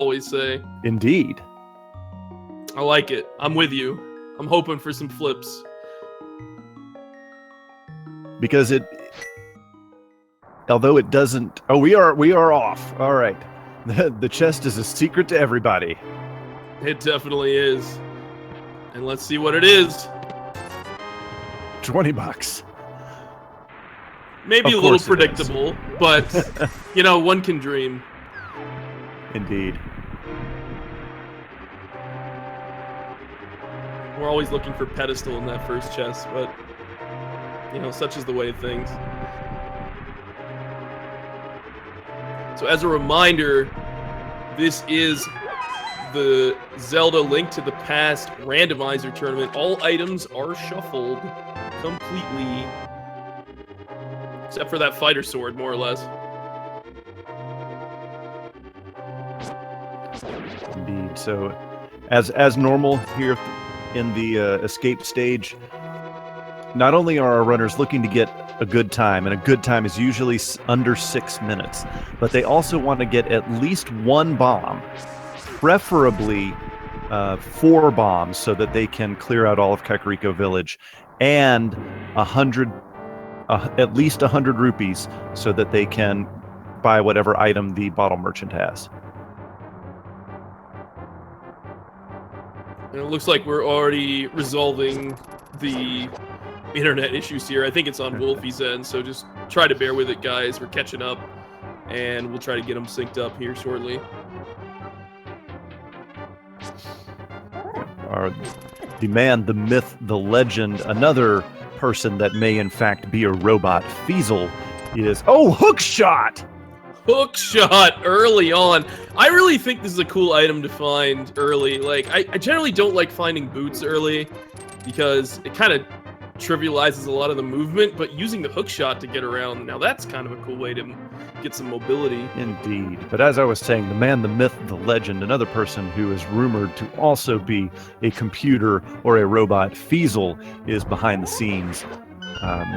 always say. Indeed. I like it. I'm with you. I'm hoping for some flips. Because although it doesn't... Oh, we are off. All right. The chest is a secret to everybody. It definitely is. And let's see what it is. $20. Maybe a little predictable, but, you know, one can dream. Indeed. We're always looking for pedestal in that first chest, but, you know, such is the way of things. So as a reminder, this is the Zelda Link to the Past Randomizer tournament. All items are shuffled completely, except for that fighter sword, more or less. Indeed. So, as normal here in the escape stage, not only are our runners looking to get a good time, and a good time is usually under 6 minutes, but they also want to get at least one bomb, preferably 4 bombs, so that they can clear out all of Kakariko Village, and at least 100 rupees, so that they can buy whatever item the bottle merchant has. And it looks like we're already resolving the internet issues here. I think it's on Wolfie's end, so just try to bear with it, guys. We're catching up, and we'll try to get them synced up here shortly. The man, the myth, the legend, another person that may in fact be a robot, Fiesel, is... Oh, hook shot! Hook shot early on. I really think this is a cool item to find early. Like, I generally don't like finding boots early because it kind of trivializes a lot of the movement, but using the hook shot to get around, now that's kind of a cool way to get some mobility. Indeed. But as I was saying, the man, the myth, the legend, another person who is rumored to also be a computer or a robot, Fiesel, is behind the scenes,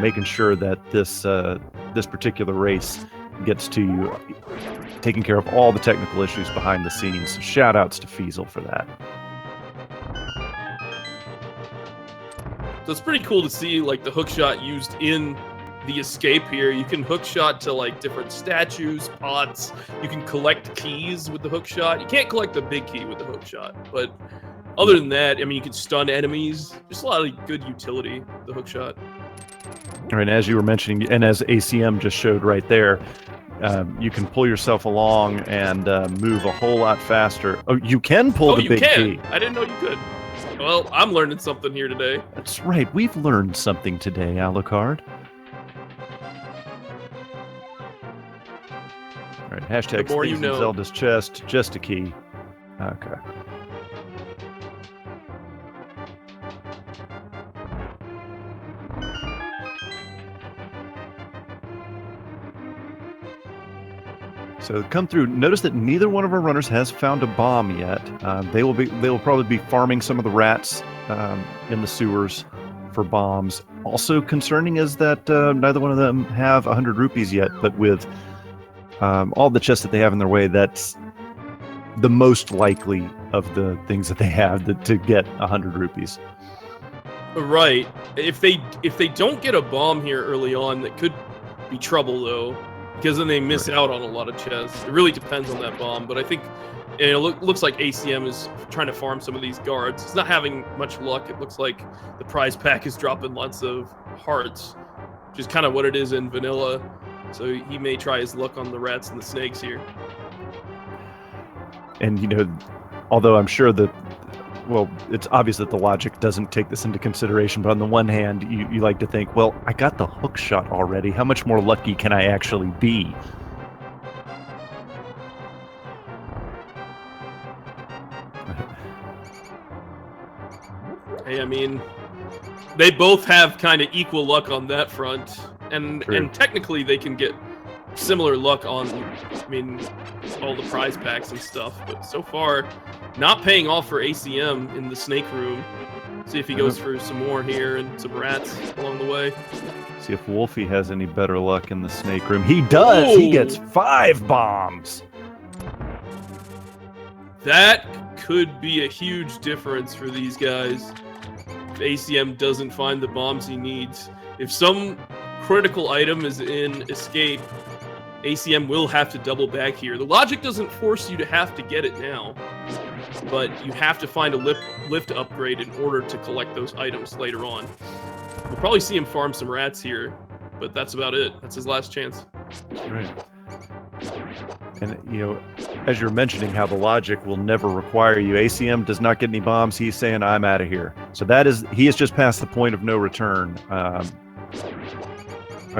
making sure that this particular race gets to you, taking care of all the technical issues behind the scenes. Shout outs to Fiesel for that. So it's pretty cool to see like the hook shot used in the escape here. You can hook shot to like different statues, pots. You can collect keys with the hook shot. You can't collect the big key with the hook shot, but other than that, I mean, you can stun enemies. Just a lot of good utility, the hook shot. All right, as you were mentioning, and as ACM just showed right there, you can pull yourself along and move a whole lot faster. Oh, you can pull the big key. I didn't know you could. Well, I'm learning something here today. That's right. We've learned something today, Alucard. All right, hashtag Thieves in Zelda's chest, just a key. Okay. So come through. Notice that neither one of our runners has found a bomb yet. They will probably be farming some of the rats in the sewers for bombs. Also concerning is that neither one of them have 100 rupees yet, but with all the chests that they have in their way, that's the most likely of the things that they have to get 100 rupees. Right. If they don't get a bomb here early on, that could be trouble though. Because then they miss out on a lot of chests. It really depends on that bomb, but I think it looks like ACM is trying to farm some of these guards. It's not having much luck. It looks like the prize pack is dropping lots of hearts, which is kind of what it is in vanilla. So he may try his luck on the rats and the snakes here. And, you know, although I'm sure that, well, it's obvious that the logic doesn't take this into consideration, but on the one hand, you like to think, well, I got the hook shot already. How much more lucky can I actually be? Hey, I mean, they both have kind of equal luck on that front, and technically they can get similar luck on, I mean, all the prize packs and stuff, but so far, not paying off for ACM in the snake room. See if he goes for some more here and some rats along the way. See if Wolfie has any better luck in the snake room. He does! Ooh. He gets 5 bombs! That could be a huge difference for these guys if ACM doesn't find the bombs he needs. If some critical item is in escape, ACM will have to double back here. The logic doesn't force you to have to get it now, but you have to find a lift upgrade in order to collect those items later on. We'll probably see him farm some rats here, but that's about it. That's his last chance. Right. And, you know, as you're mentioning how the logic will never require you, ACM does not get any bombs. He's saying, I'm out of here. So he has just passed the point of no return, I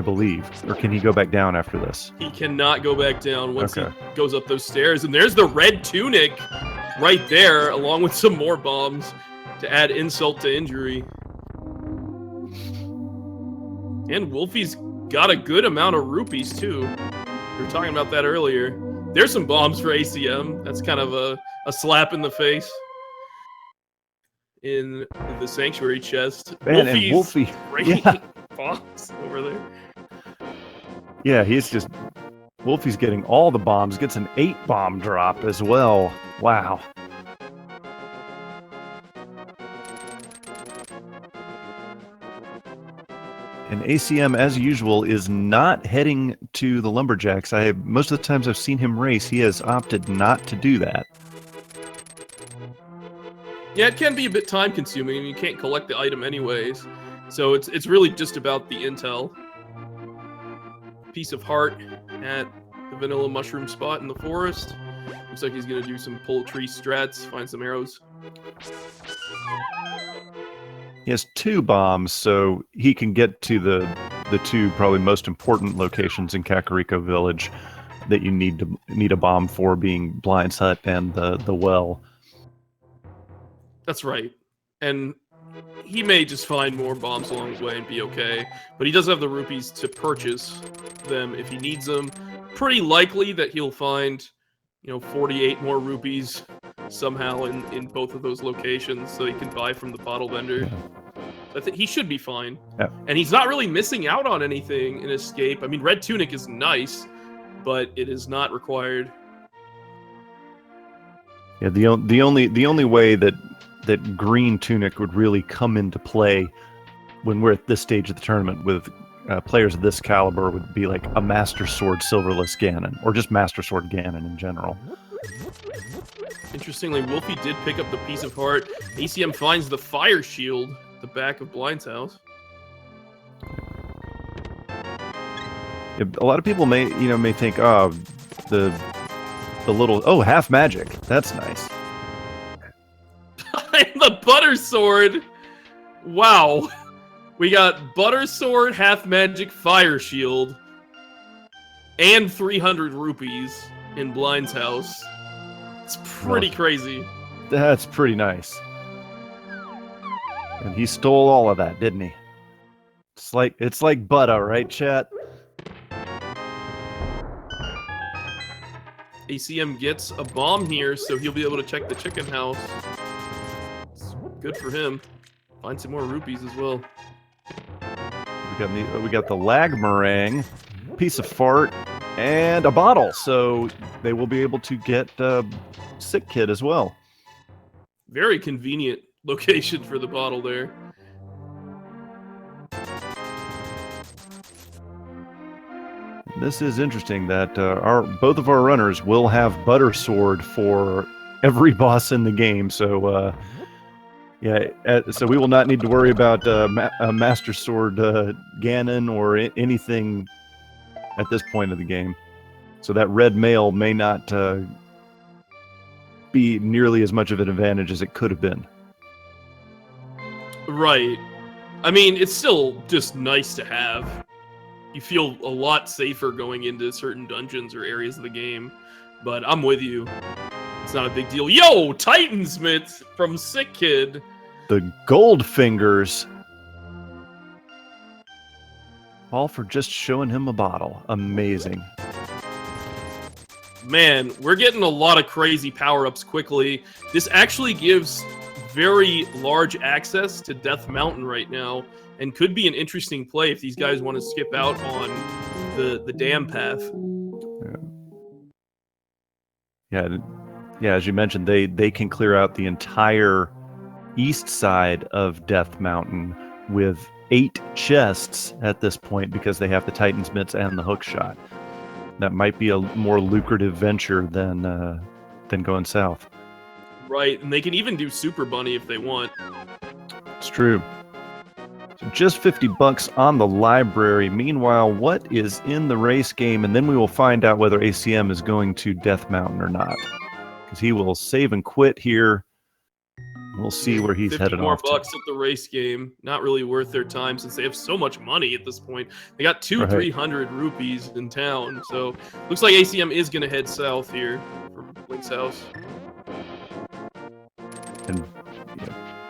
believe. Or can he go back down after this? He cannot go back down once he goes up those stairs. And there's the red tunic right there, along with some more bombs to add insult to injury. And Wulfy's got a good amount of rupees, too. We were talking about that earlier. There's some bombs for ACM. That's kind of a slap in the face in the Sanctuary chest. Man, and Wulfy, bombs over there. Yeah, Wulfy's getting all the bombs, gets an 8-bomb drop as well. Wow. And ACM, as usual, is not heading to the Lumberjacks. Most of the times I've seen him race, he has opted not to do that. Yeah, it can be a bit time-consuming, and you can't collect the item anyways. So it's really just about the intel. Piece of heart at the vanilla mushroom spot in the forest. Looks like he's going to do some poultry strats, find some arrows. He has 2 bombs, so he can get to the 2 probably most important locations in Kakariko Village that you need a bomb for, being Blind's Hut and the well. That's right. And he may just find more bombs along the way and be okay, but he does have the rupees to purchase them if he needs them. Pretty likely that he'll find, 48 more rupees somehow in both of those locations, so he can buy from the bottle vendor. Yeah. I think he should be fine. Yeah. And he's not really missing out on anything in Escape. I mean, Red Tunic is nice, but it is not required. Yeah, the only way that Green Tunic would really come into play when we're at this stage of the tournament with players of this caliber would be like a Master Sword Silverless Ganon, or just Master Sword Ganon in general. Interestingly, Wulfy did pick up the piece of heart. ACM finds the fire shield at the back of Blind's house. Yeah, a lot of people may think, oh, the little half magic. That's nice. And the butter sword. Wow. We got butter sword, half magic, fire shield, and 300 rupees in Blind's house. It's pretty crazy. That's pretty nice. And he stole all of that, didn't he? It's like butter, right, chat? ACM gets a bomb here, so he'll be able to check the chicken house. It's good for him. Find some more rupees as well. We got the lag meringue, piece of fart, and a bottle. So they will be able to get Sick Kid as well. Very convenient location for the bottle there. This is interesting that both of our runners will have Butter Sword for every boss in the game. So so we will not need to worry about Master Sword Ganon or anything at this point of the game. So that red mail may not be nearly as much of an advantage as it could have been. Right. I mean, it's still just nice to have. You feel a lot safer going into certain dungeons or areas of the game. But I'm with you. It's not a big deal. Yo, Titansmith from Sick Kid. The gold fingers. All for just showing him a bottle. Amazing. Man, we're getting a lot of crazy power-ups quickly. This actually gives very large access to Death Mountain right now, and could be an interesting play if these guys want to skip out on the dam path. Yeah, Yeah, as you mentioned, they can clear out the entire east side of Death Mountain with 8 chests at this point because they have the Titan's Mitts and the hook shot. That might be a more lucrative venture than going south. Right, and they can even do Super Bunny if they want. It's true. So just $50 on the library. Meanwhile, what is in the race game? And then we will find out whether ACM is going to Death Mountain or not. Because he will save and quit here. We'll see where he's 50 headed more off bucks to. at the race game. Not really worth their time since they have so much money at this point. They got Right. 300 rupees in town. So looks like ACM is going to head south here from Link's house. And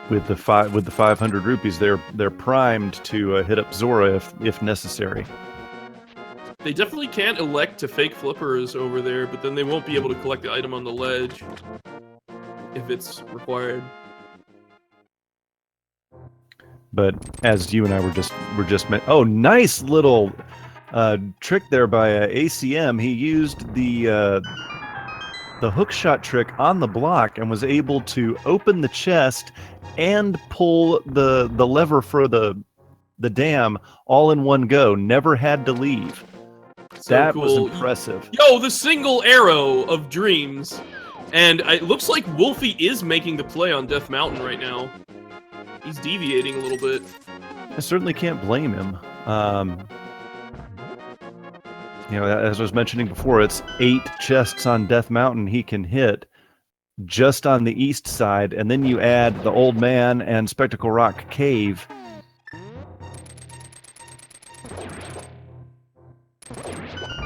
with the 500 rupees, they're primed to hit up Zora if necessary. They definitely can't elect to fake flippers over there, but then they won't be able to collect the item on the ledge if it's required. But as you and I were just oh, nice little trick there by ACM. He used the hook shot trick on the block and was able to open the chest and pull the lever for the dam all in one go. Never had to leave. So That cool. was impressive. Yo, the single arrow of dreams. And it looks like Wulfy is making the play on Death Mountain right now. He's deviating a little bit. I certainly can't blame him. As I was mentioning before, it's 8 chests on Death Mountain he can hit just on the east side, and then you add the Old Man and Spectacle Rock Cave.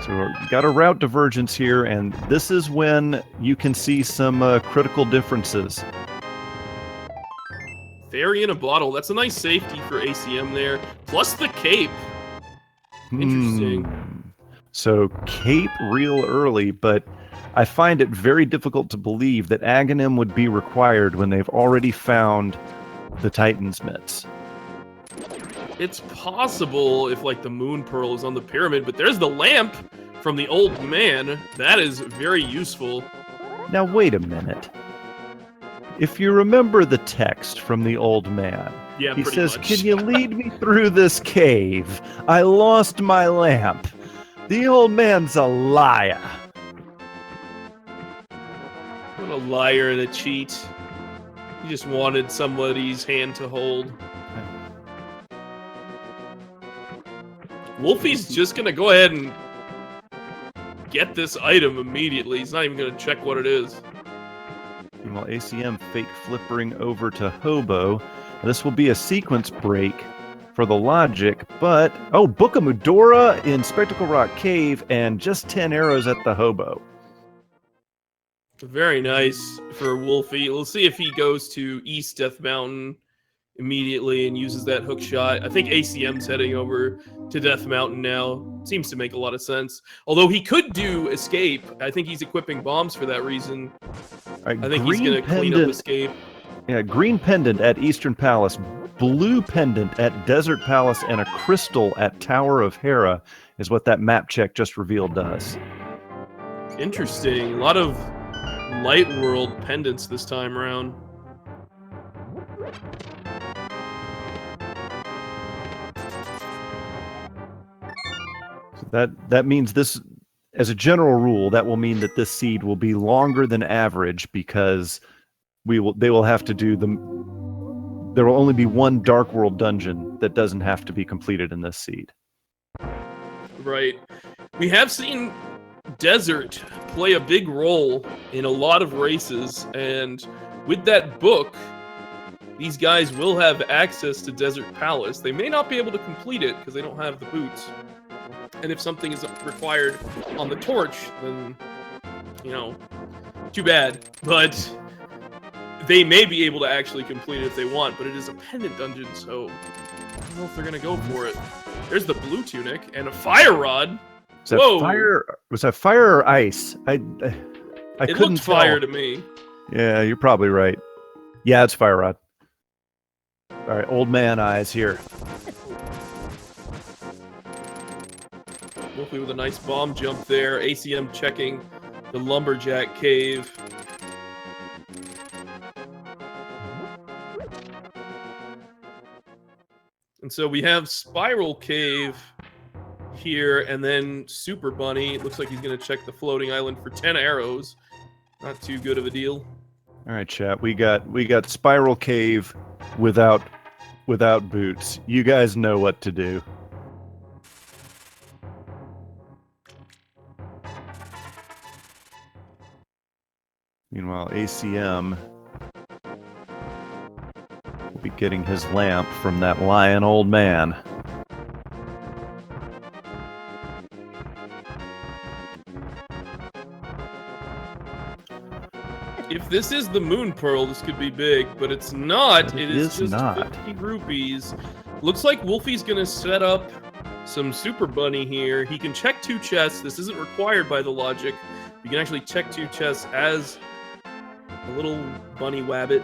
So we've got a route divergence here, and this is when you can see some critical differences. Fairy in a bottle. That's a nice safety for ACM there. Plus the cape. Interesting. So cape real early, but I find it very difficult to believe that Agahnim would be required when they've already found the Titan's Mitts. It's possible if, like, the Moon Pearl is on the pyramid, but there's the lamp from the Old Man. That is very useful. Now, wait a minute. If you remember the text from the Old Man, Yeah, he pretty says, much. "Can you lead me through this cave? I lost my lamp." The Old Man's a liar. What a liar and a cheat. He just wanted somebody's hand to hold. Wulfy's just gonna go ahead and get this item immediately. He's not even gonna check what it is. Meanwhile, ACM fake flippering over to Hobo. This will be a sequence break for the logic, but Book of Mudora in Spectacle Rock Cave and just 10 arrows at the Hobo. Very nice for Wulfy. We'll see if he goes to East Death Mountain immediately and uses that hook shot. I think ACM's heading over to Death Mountain now. Seems to make a lot of sense. Although he could do Escape. I think he's equipping bombs for that reason. Right, I think he's going to clean up Escape. Yeah, green pendant at Eastern Palace, blue pendant at Desert Palace, and a crystal at Tower of Hera is what that map check just revealed to us. Interesting. A lot of Light World pendants this time around. That means this, as a general rule, that will mean that this seed will be longer than average because they will have to do there will only be one Dark World dungeon that doesn't have to be completed in this seed. Right. We have seen Desert play a big role in a lot of races, and with that book, these guys will have access to Desert Palace. They may not be able to complete it because they don't have the boots. And if something is required on the torch, then, too bad. But they may be able to actually complete it if they want, but it is a pendant dungeon, so I don't know if they're going to go for it. There's the blue tunic and a fire rod. Was that fire or ice? I It couldn't looked fire tell. to me. Yeah, you're probably right. Yeah, it's fire rod. All right, Old Man eyes here. Hopefully with a nice bomb jump there. ACM checking the Lumberjack Cave. And so we have Spiral Cave here, and then Super Bunny. It looks like he's going to check the floating island for 10 arrows. Not too good of a deal. All right, chat. We got Spiral Cave without boots. You guys know what to do. Meanwhile, ACM will be getting his lamp from that lion old man. If this is the Moon Pearl, this could be big, but it's not. It is just not. 50 rupees. Looks like Wolfie's going to set up some Super Bunny here. He can check 2 chests. This isn't required by the logic. You can actually check 2 chests as a little bunny wabbit.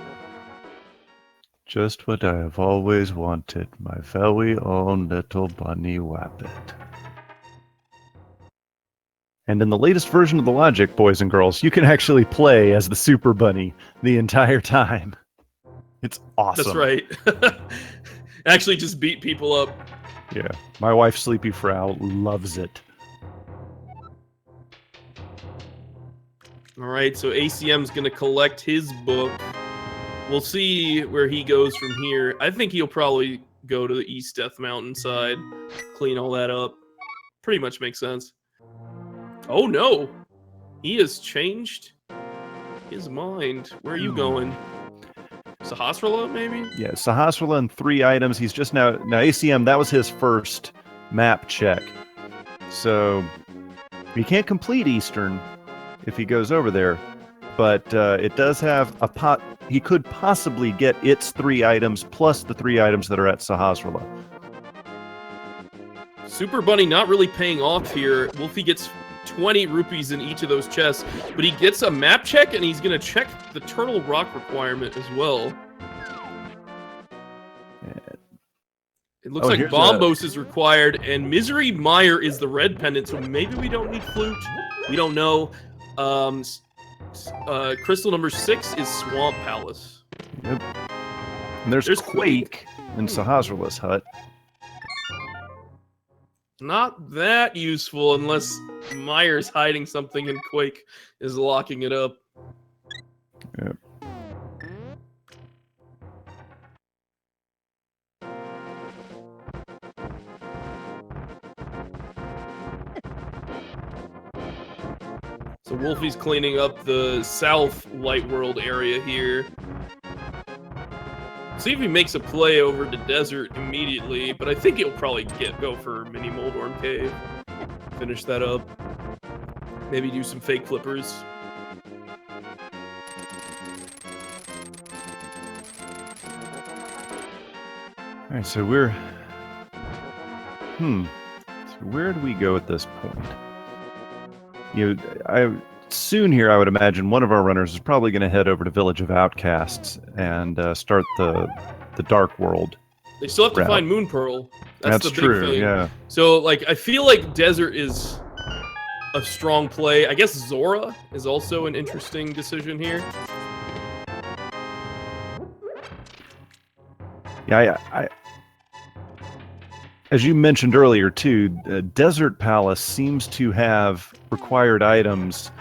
Just what I have always wanted, my very own little bunny wabbit. And in the latest version of the logic, boys and girls, you can actually play as the Super Bunny the entire time. It's awesome. That's right. Actually just beat people up. Yeah. My wife, Sleepy Frau, loves it. All right, so ACM's going to collect his book. We'll see where he goes from here. I think he'll probably go to the East Death Mountain side, clean all that up. Pretty much makes sense. Oh no! He has changed his mind. Where are you going? Sahasrara, maybe? Yeah, Sahasrara and 3 items. He's just now ACM, that was his first map check. So he can't complete Eastern if he goes over there, but it does have a he could possibly get its 3 items plus the 3 items that are at Sahasrara. Super Bunny not really paying off here. Wolfie gets 20 rupees in each of those chests, but he gets a map check, and he's going to check the Turtle Rock requirement as well. It looks like Bombos is required, and Misery Mire is the red pendant, so maybe we don't need Flute. We don't know. Crystal number 6 is Swamp Palace. Yep. And there's Quake in Sahasrara's hut. Not that useful unless Mire's hiding something and Quake is locking it up. Yep. So Wolfie's cleaning up the South Light World area here. See if he makes a play over to Desert immediately, but I think he'll probably go for Mini Moldorm Cave. Finish that up. Maybe do some fake flippers. Alright, so we're... So where do we go at this point? Soon here, I would imagine one of our runners is probably going to head over to Village of Outcasts and start the Dark World. They still have to route. find Moon Pearl. That's the big true, thing. yeah. So, like, I feel like Desert is a strong play. I guess Zora is also an interesting decision here. Yeah, as you mentioned earlier, too, Desert Palace seems to have required items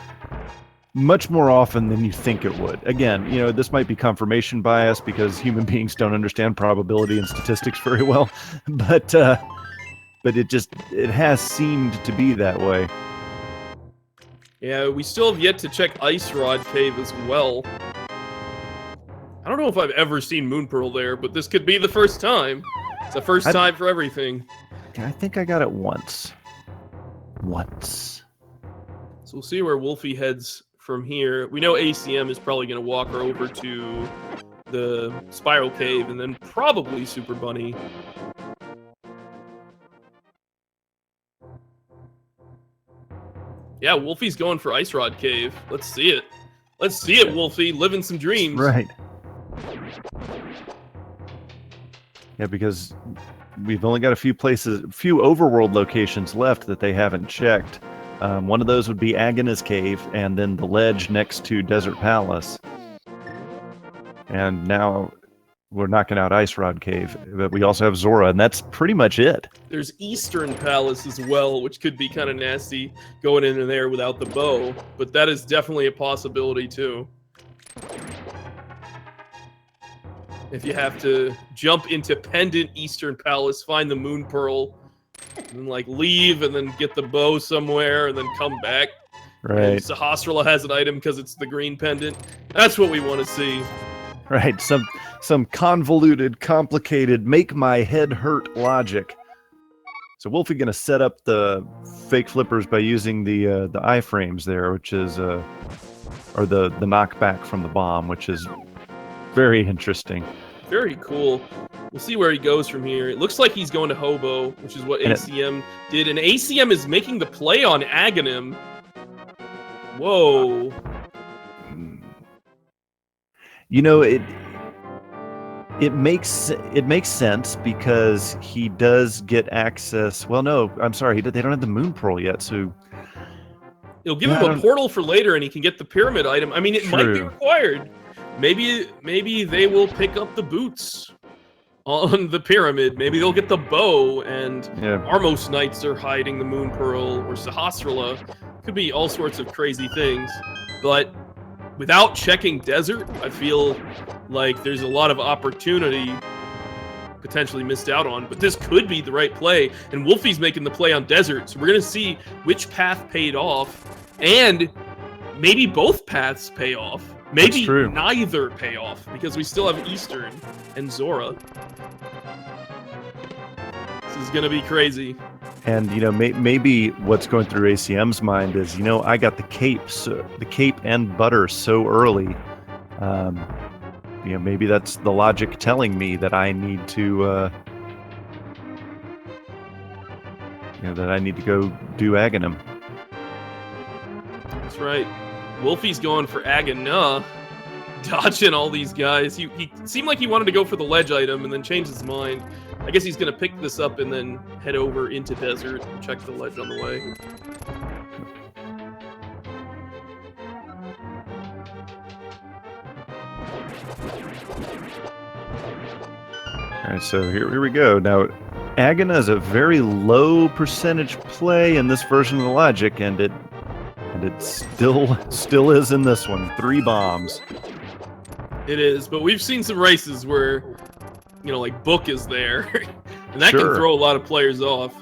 much more often than you think it would. Again, this might be confirmation bias because human beings don't understand probability and statistics very well, but it has seemed to be that way. Yeah, we still have yet to check Ice Rod Cave as well. I don't know if I've ever seen Moon Pearl there, but this could be the first time. It's the first time for everything. I think I got it once. So we'll see where Wolfie heads from here. We know ACM is probably going to walk her over to the Spiral Cave and then probably Super Bunny. Yeah, Wolfie's going for Ice Rod Cave. Let's see it. Let's see it, Wolfie. Living some dreams. Right. Yeah, because we've only got a few overworld locations left that they haven't checked. One of those would be Agahnim Cave, and then the ledge next to Desert Palace. And now we're knocking out Ice Rod Cave, but we also have Zora, and that's pretty much it. There's Eastern Palace as well, which could be kind of nasty going into there without the bow, but that is definitely a possibility too. If you have to jump into Pendant Eastern Palace, find the Moon Pearl, and like leave and then get the bow somewhere and then come back. Right. And Sahasrara has an item because it's the green pendant. That's what we want to see. Right. Some convoluted, complicated, make my head hurt logic. So Wolfie gonna set up the fake flippers by using the iframes there, which is or the knockback from the bomb, which is very interesting. Very cool. We'll see where he goes from here. It looks like he's going to Hobo, which is what ACM did. And ACM is making the play on Agahnim. Whoa. You know, it makes sense because he does get access. Well, no, I'm sorry, they don't have the Moon Pearl yet, so it'll give him a portal for later, and he can get the pyramid item. I mean, it might be required. Maybe they will pick up the boots on the pyramid. Maybe they'll get the bow, and Armos Knights are hiding the Moon Pearl, or Sahasrara. Could be all sorts of crazy things, but without checking Desert, I feel like there's a lot of opportunity potentially missed out on, but this could be the right play, and Wolfie's making the play on Desert, so we're going to see which path paid off, and maybe both paths pay off. Maybe neither pay off, because we still have Eastern and Zora. This is going to be crazy. And, you know, maybe what's going through ACM's mind is, you know, I got the cape and butter so early. You know, maybe that's the logic telling me that I need to, go do Agahnim. That's right. Wolfie's going for Agahnim, dodging all these guys. He seemed like he wanted to go for the ledge item and then changed his mind. I guess he's going to pick this up and then head over into Desert and check the ledge on the way. All right, so here we go. Now, Agahnim is a very low percentage play in this version of the logic, and it still is in this one. 3 bombs. It is, but we've seen some races where, you know, like Book is there, and that can throw a lot of players off,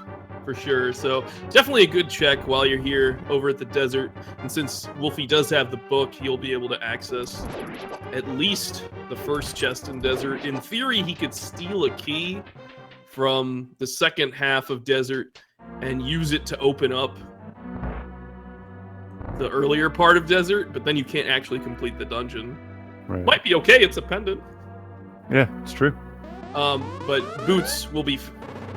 for sure. So definitely a good check while you're here over at the Desert, and since Wolfie does have the Book, he'll be able to access at least the first chest in Desert. In theory, he could steal a key from the second half of Desert and use it to open up the earlier part of Desert, but then you can't actually complete the dungeon. Right. Might be okay, it's a pendant. Yeah, it's true. But boots will be,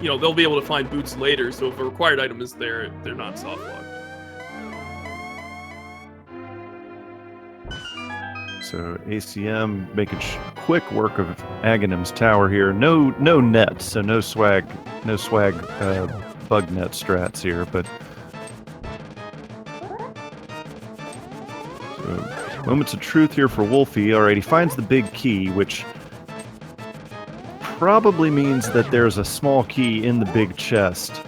you know, they'll be able to find boots later, so if a required item is there, they're not soft locked. So ACM making quick work of Aghanim's tower here. No nets, so no swag bug net strats here, but so moments of truth here for Wolfie. All right, he finds the big key, which probably means that there's a small key in the big chest.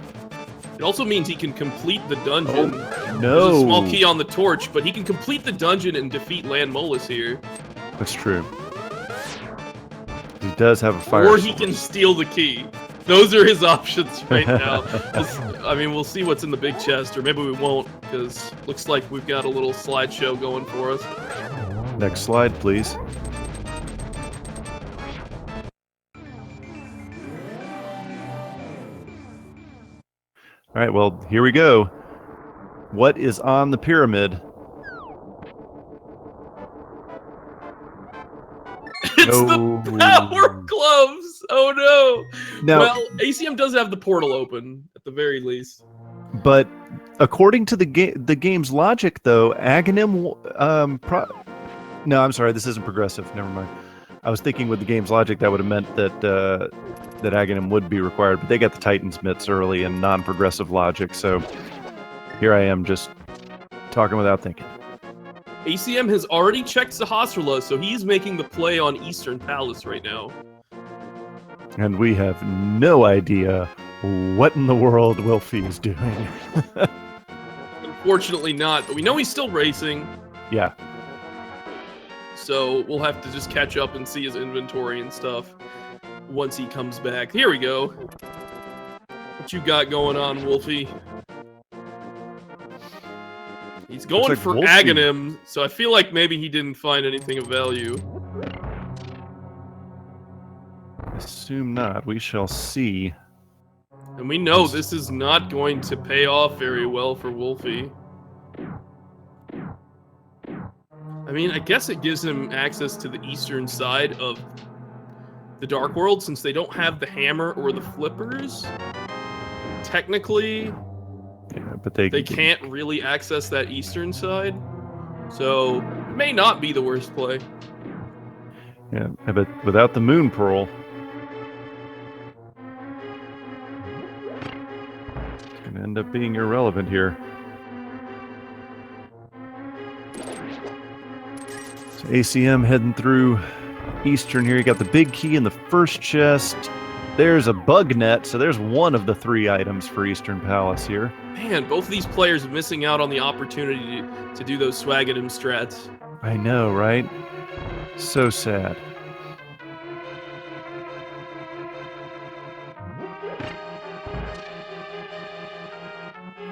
It also means he can complete the dungeon. Oh, no. There's a small key on the torch, but he can complete the dungeon and defeat Lan Molis here. That's true. He does have a fire Or he can steal the key. Those are his options right now. I mean, we'll see what's in the big chest, or maybe we won't, because looks like we've got a little slideshow going for us. Next slide, please. All right, well, here we go. What is on the pyramid? It's the power gloves! Oh no! Now, well, ACM does have the portal open, at the very least. But according to the game's logic, though, Agahnim... No, I'm sorry, this isn't progressive. Never mind. I was thinking with the game's logic, that would have meant that that Agahnim would be required, but they got the Titan's mitts early and non-progressive logic, so here I am just talking without thinking. ACM has already checked Sahasrara, so he's making the play on Eastern Palace right now. And we have no idea what in the world Wulfy is doing. Unfortunately not, but we know he's still racing. Yeah. So we'll have to just catch up and see his inventory and stuff once he comes back. Here we go. What you got going on, Wulfy? He's going like for Wulfy. Agahnim, so I feel like maybe he didn't find anything of value. Assume not. We shall see. And we know this is not going to pay off very well for Wulfy. I mean, I guess it gives him access to the eastern side of the Dark World since they don't have the hammer or the flippers. Technically, Yeah, but they can't really access that eastern side. So, it may not be the worst play. Yeah, but without the Moon Pearl, it's going to end up being irrelevant here. So ACM heading through Eastern here. You got the big key in the first chest. There's a bug net, so there's one of the 3 items for Eastern Palace here. Man, both of these players are missing out on the opportunity to do those Swagadim strats. I know, right? So sad.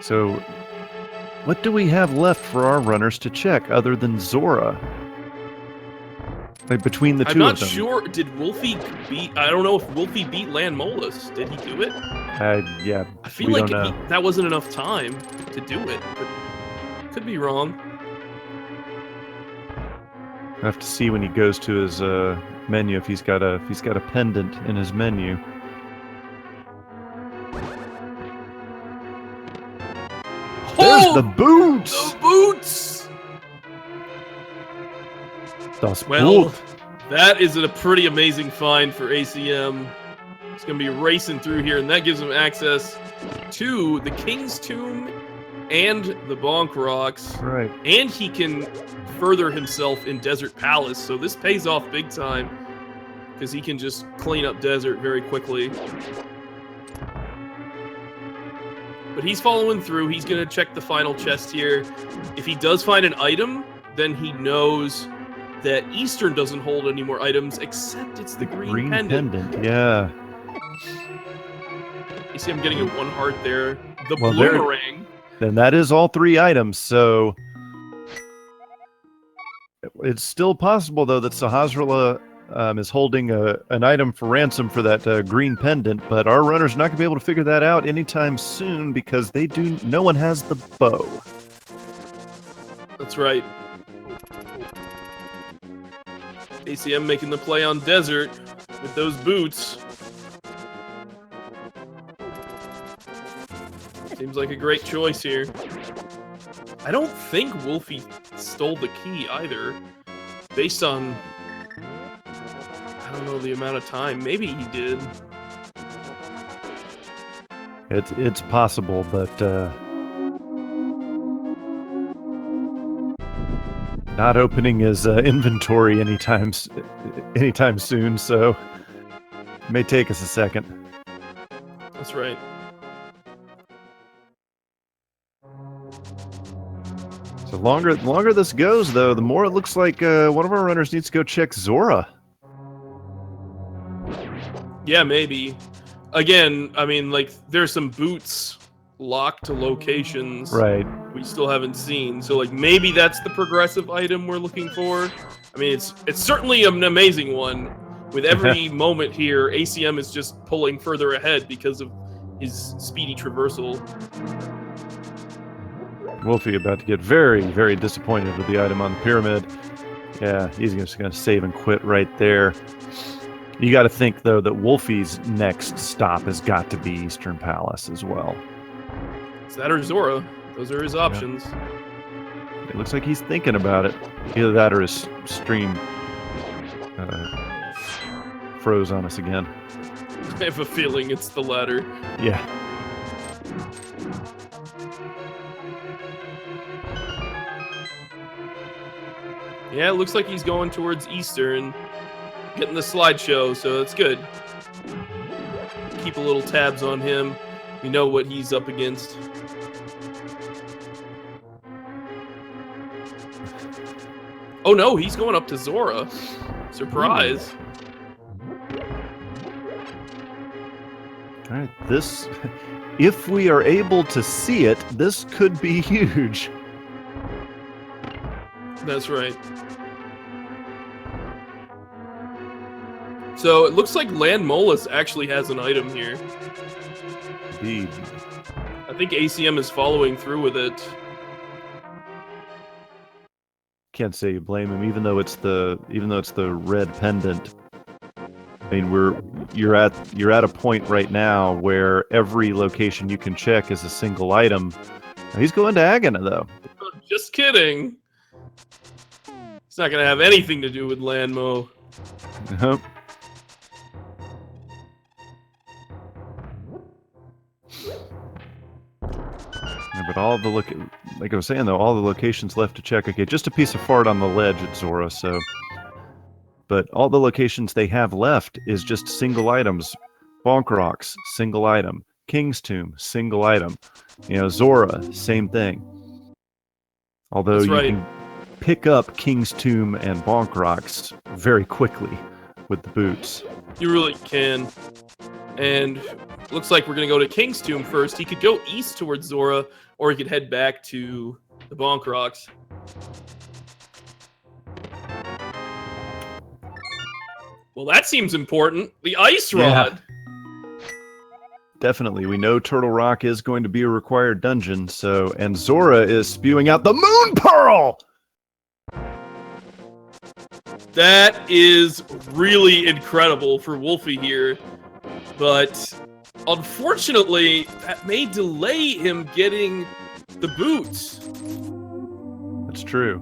So, what do we have left for our runners to check other than Zora? Like between the two of them. I'm not sure. Did Wulfy beat? I don't know if Wulfy beat Landmolus. Did he do it? Yeah. I feel like that wasn't enough time to do it. But could be wrong. I have to see when he goes to his menu if he's got a pendant in his menu. There's the boots. The boots. Das Well, Boot. that is a pretty amazing find for ACM. He's going to be racing through here, and that gives him access to the King's Tomb and the Bonk Rocks. Right. And he can further himself in Desert Palace, so this pays off big time because he can just clean up Desert very quickly. But he's following through. He's going to check the final chest here. If he does find an item, then he knows that Eastern doesn't hold any more items, except it's the green pendant. Yeah. You see I'm getting a 1 heart there. The Well, boomerang. Then that is all 3 items, so it's still possible, though, that Sahasrahla is holding an item for ransom for that green pendant, but our runner's not going to be able to figure that out anytime soon because no one has the bow. That's right. ACM making the play on Desert with those boots. Seems like a great choice here. I don't think Wulfy stole the key either. Based on, I don't know the amount of time. Maybe he did. It's possible, but not opening his inventory anytime soon, so it may take us a second. That's right. The longer this goes, though, the more it looks like one of our runners needs to go check Zora. Yeah, maybe. Again, I mean, like, there's some boots locked to locations Right. we still haven't seen. So, like, maybe that's the progressive item we're looking for. I mean, it's certainly an amazing one. With every moment here, ACM is just pulling further ahead because of his speedy traversal. Wulfy about to get very, very disappointed with the item on the pyramid. Yeah, he's just going to save and quit right there. You got to think, though, that Wulfy's next stop has got to be Eastern Palace as well. Is that or Zora? Those are his options. It looks like he's thinking about it. Either that or his stream froze on us again. I have a feeling it's the latter. Yeah. Yeah, it looks like he's going towards Eastern, getting the slideshow, so that's good. keep a little tabs on him. We know what he's up against. Oh no, he's going up to Zora. Surprise. All right, this, if we are able to see it, this could be huge. That's right. So it looks like Land Molus actually has an item here. Indeed. I think ACM is following through with it. Can't say you blame him, even though it's the red pendant. I mean, you're at a point right now where every location you can check is a single item. He's going to Agahnim though. Just kidding. It's not gonna have anything to do with Landmo. Nope. Yeah, but like I was saying though, all the locations left to check. Okay, just a piece of fart on the ledge at Zora, so. But all the locations they have left is just single items. Bonk Rocks, single item. King's Tomb, single item. You know, Zora, same thing. Although you can pick up King's Tomb and Bonk Rocks very quickly with the boots. You really can. And looks like we're going to go to King's Tomb first. He could go east towards Zora, or he could head back to the Bonk Rocks. Well, that seems important. The Ice Rod. Yeah. Definitely. We know Turtle Rock is going to be a required dungeon, and Zora is spewing out the Moon Pearl! That is really incredible for Wulfy here. But unfortunately, that may delay him getting the boots. That's true.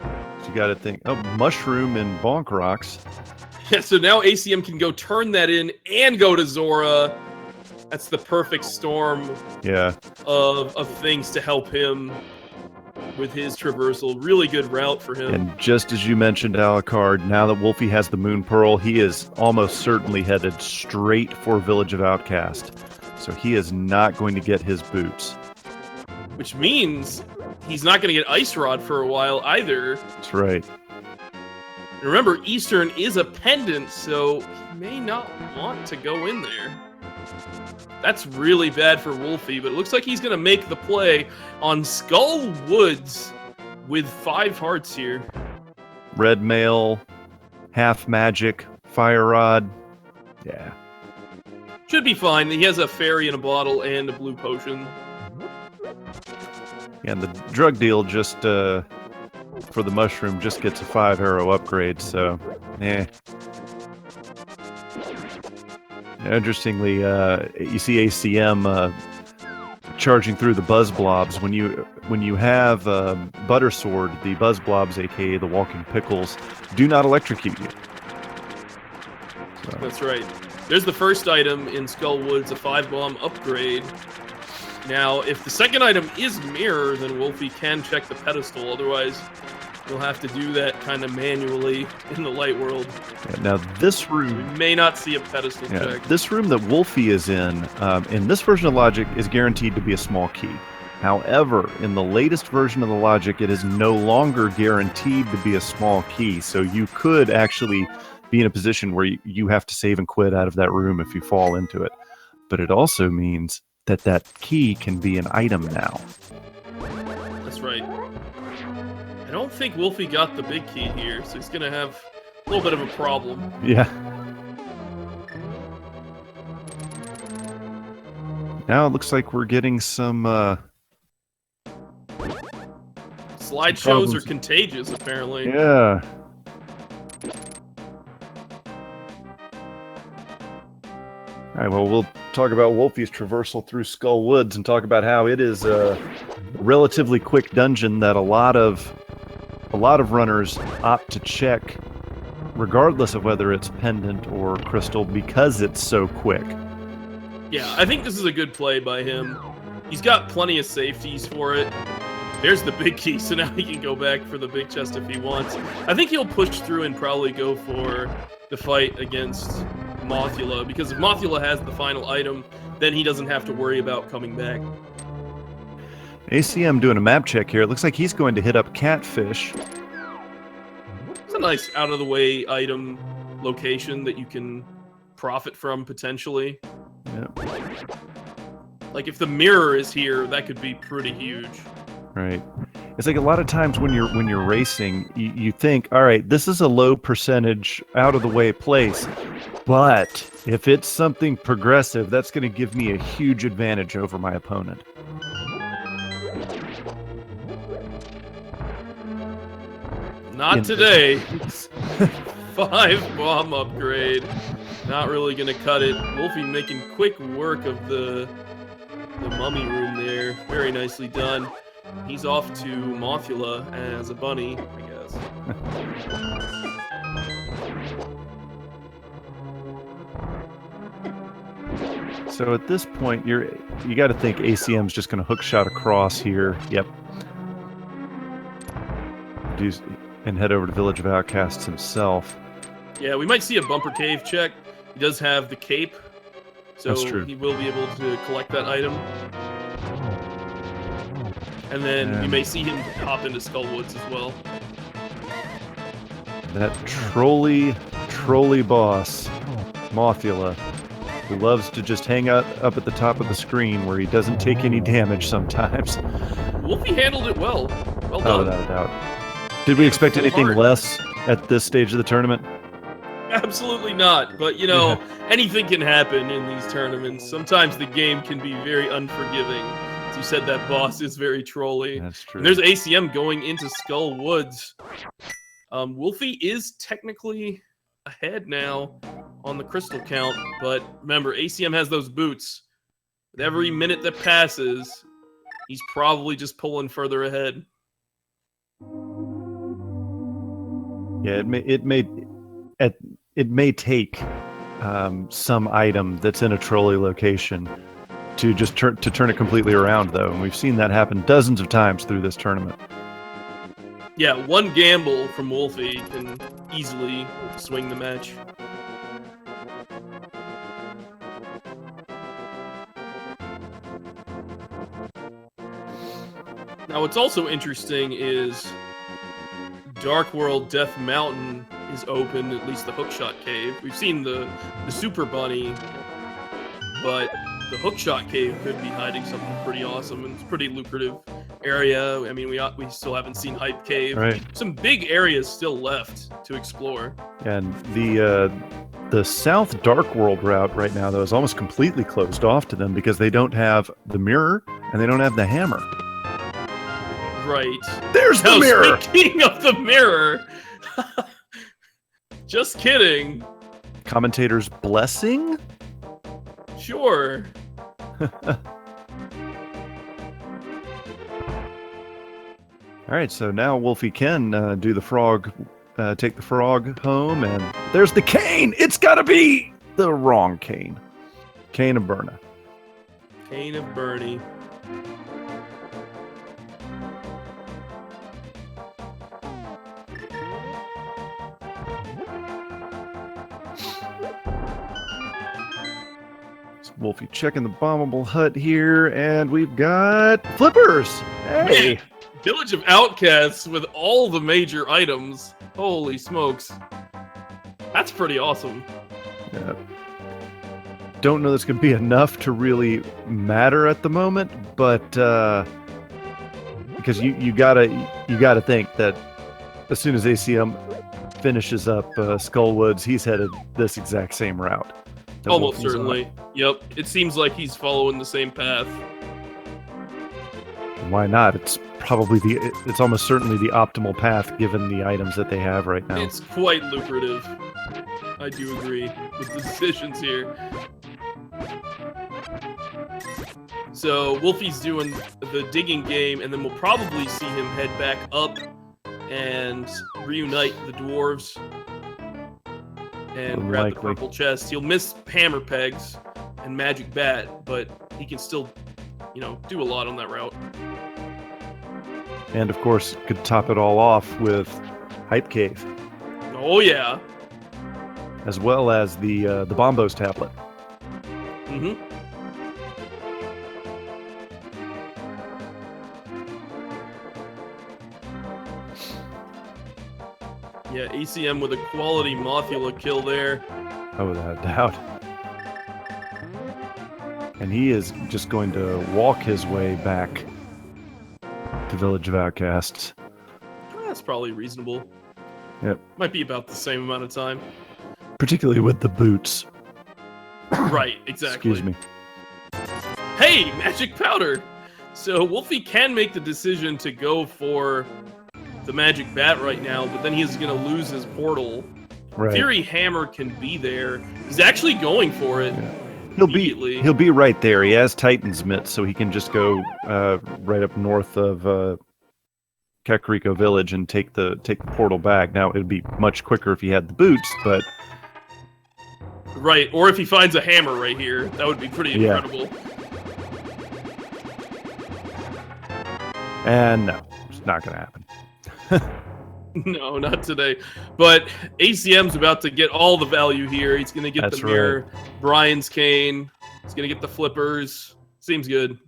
You got to think. Oh, Mushroom and Bonk Rocks. Yeah, so now ACM can go turn that in and go to Zora. That's the perfect storm of things to help him with his traversal. Really good route for him. And just as you mentioned, Alucard, now that Wulfy has the Moon Pearl, he is almost certainly headed straight for Village of Outcast. So he is not going to get his boots. Which means he's not going to get Ice Rod for a while either. That's right. And remember, Eastern is a pendant, so he may not want to go in there. That's really bad for Wulfy, but it looks like he's going to make the play on Skull Woods with 5 hearts here. Red Mail, Half Magic, Fire Rod. Yeah. Should be fine. He has a fairy in a bottle and a blue potion. Yeah, and the drug deal just, for the mushroom, just gets a 5 arrow upgrade, so, Interestingly, you see ACM charging through the Buzz Blobs. When you have Butter Sword, the Buzz Blobs, aka the Walking Pickles, do not electrocute you. So. That's right. There's the first item in Skull Woods, a 5-bomb upgrade. Now, if the second item is Mirror, then Wulfy can check the pedestal. Otherwise, we'll have to do that kind of manually in the light world. Yeah, now, this room... We may not see a pedestal check. This room that Wulfy is in this version of Logic, is guaranteed to be a small key. However, in the latest version of the Logic, it is no longer guaranteed to be a small key. So you could actually be in a position where you have to save and quit out of that room if you fall into it. But it also means that key can be an item now. That's right. I don't think Wulfy got the big key here, so he's going to have a little bit of a problem. Yeah. Now it looks like we're getting some... Slideshows are contagious, apparently. Yeah. All right, well, we'll talk about Wulfy's traversal through Skull Woods and talk about how it is a relatively quick dungeon that a lot of runners opt to check, regardless of whether it's pendant or crystal, because it's so quick. Yeah, I think this is a good play by him. He's got plenty of safeties for it. There's the big key, so now he can go back for the big chest if he wants. I think he'll push through and probably go for the fight against Mothula, because if Mothula has the final item, then he doesn't have to worry about coming back. ACM doing a map check here. It looks like he's going to hit up Catfish. It's a nice out-of-the-way item location that you can profit from, potentially. Yep. Like, if the mirror is here, that could be pretty huge. Right. It's like a lot of times when you're racing, you think, all right, this is a low percentage out-of-the-way place, but if it's something progressive, that's going to give me a huge advantage over my opponent. Not today. 5 bomb upgrade. Not really gonna cut it. Wulfy making quick work of the mummy room there. Very nicely done. He's off to Mothula as a bunny, I guess. So at this point, you got to think ACM's just going to hook shot across here. Yep. And head over to Village of Outcasts himself. Yeah, we might see a bumper cave check. He does have the cape, so That's true. he will be able to collect that item. And then we may see him hop into Skullwoods as well. That trolley boss, Mothula, who loves to just hang out up at the top of the screen where he doesn't take any damage sometimes. Wulfy handled it well. Well done. Oh, without a doubt. Did we expect anything less at this stage of the tournament? Absolutely not. But, you know, anything can happen in these tournaments. Sometimes the game can be very unforgiving. As you said, that boss is very trolly. That's true. And there's ACM going into Skull Woods. Wulfy is technically ahead now on the crystal count. But remember, ACM has those boots. With every minute that passes, he's probably just pulling further ahead. Yeah, it may take some item that's in a trolley location to just turn it completely around, though, and we've seen that happen dozens of times through this tournament. Yeah, one gamble from Wulfy can easily swing the match. Now, what's also interesting is Dark World Death Mountain is open, at least the Hookshot Cave. We've seen the Super Bunny, but the Hookshot Cave could be hiding something pretty awesome, and it's a pretty lucrative area. I mean, we still haven't seen Hype Cave. Right. Some big areas still left to explore. And the South Dark World route right now, though, is almost completely closed off to them because they don't have the mirror and they don't have the hammer. Right. There's the mirror! Speaking of the mirror, just kidding. Commentator's blessing? Sure. All right, so now Wulfy can do the frog, take the frog home, and there's the cane! It's gotta be the wrong cane. Cane of Berna. Cane of Bernie. Wulfy checking the bombable hut here, and we've got flippers! Hey! Man, Village of Outcasts with all the major items. Holy smokes. That's pretty awesome. Yeah. Don't know this could be enough to really matter at the moment, but because you gotta think that as soon as ACM finishes up Skullwoods, he's headed this exact same route. Almost certainly. Yep. It seems like he's following the same path. Why not? It's almost certainly the optimal path given the items that they have right now. It's quite lucrative. I do agree with the decisions here. So Wulfy's doing the digging game, and then we'll probably see him head back up and reunite the dwarves and grab the purple chest. He'll miss hammer pegs and magic bat, but he can still, do a lot on that route. And of course, could top it all off with Hype Cave. Oh yeah. as well as the Bombos tablet. Mm-hmm. Yeah, ACM with a quality Mothula kill there. Oh, without a doubt. And he is just going to walk his way back to Village of Outcasts. That's probably reasonable. Yep. Might be about the same amount of time. Particularly with the boots. Right, exactly. Excuse me. Hey, magic powder! So Wolfie can make the decision to go for the magic bat right now, but then he's going to lose his portal. Right. Fury Hammer can be there. He's actually going for it. Yeah. Immediately. He'll be right there. He has Titan's Mitt, so he can just go right up north of Kakariko Village and take the portal back. Now it'd be much quicker if he had the boots, but right, or if he finds a hammer right here, that would be pretty incredible. And no, it's not going to happen. No, not today. But ACM's about to get all the value here. He's going to get the mirror, Brian's cane. He's going to get the flippers. Seems good.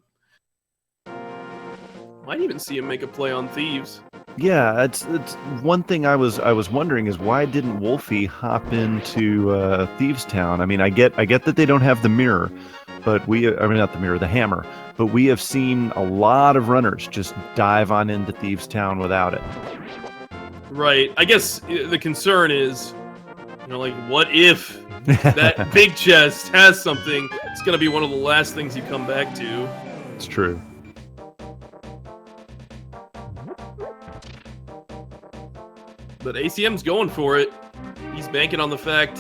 Might even see him make a play on Thieves. Yeah, it's one thing I was wondering is why didn't Wolfie hop into Thieves Town? I mean, I get that they don't have the mirror, but not the mirror, the hammer. But we have seen a lot of runners just dive on into Thieves Town without it. Right. I guess the concern is, like, what if that big chest has something? It's going to be one of the last things you come back to. It's true. But ACM's going for it. He's banking on the fact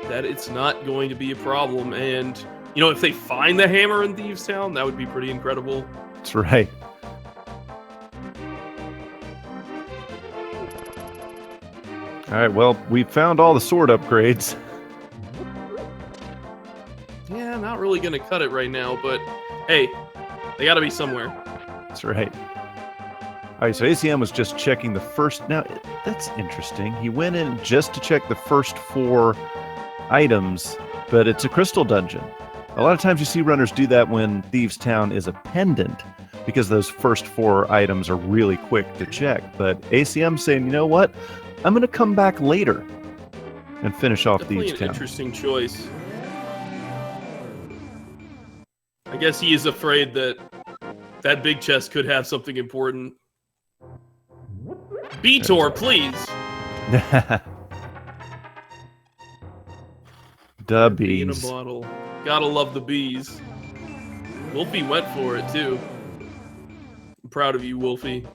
that it's not going to be a problem. And, if they find the hammer in Thieves Town, that would be pretty incredible. That's right. All right, well, we found all the sword upgrades. Yeah, not really going to cut it right now, but hey, they got to be somewhere. That's right. All right, so ACM was just checking the first... Now, that's interesting. He went in just to check the first 4 items, but it's a crystal dungeon. A lot of times you see runners do that when Thieves Town is a pendant, because those first 4 items are really quick to check. But ACM's saying, you know what? I'm going to come back later and finish off Thieves Town. Interesting choice. I guess he is afraid that that big chest could have something important. Beator, please. The Bee in a bees. bottle. Gotta love the bees. Wolfie went for it too. I'm proud of you, Wolfie.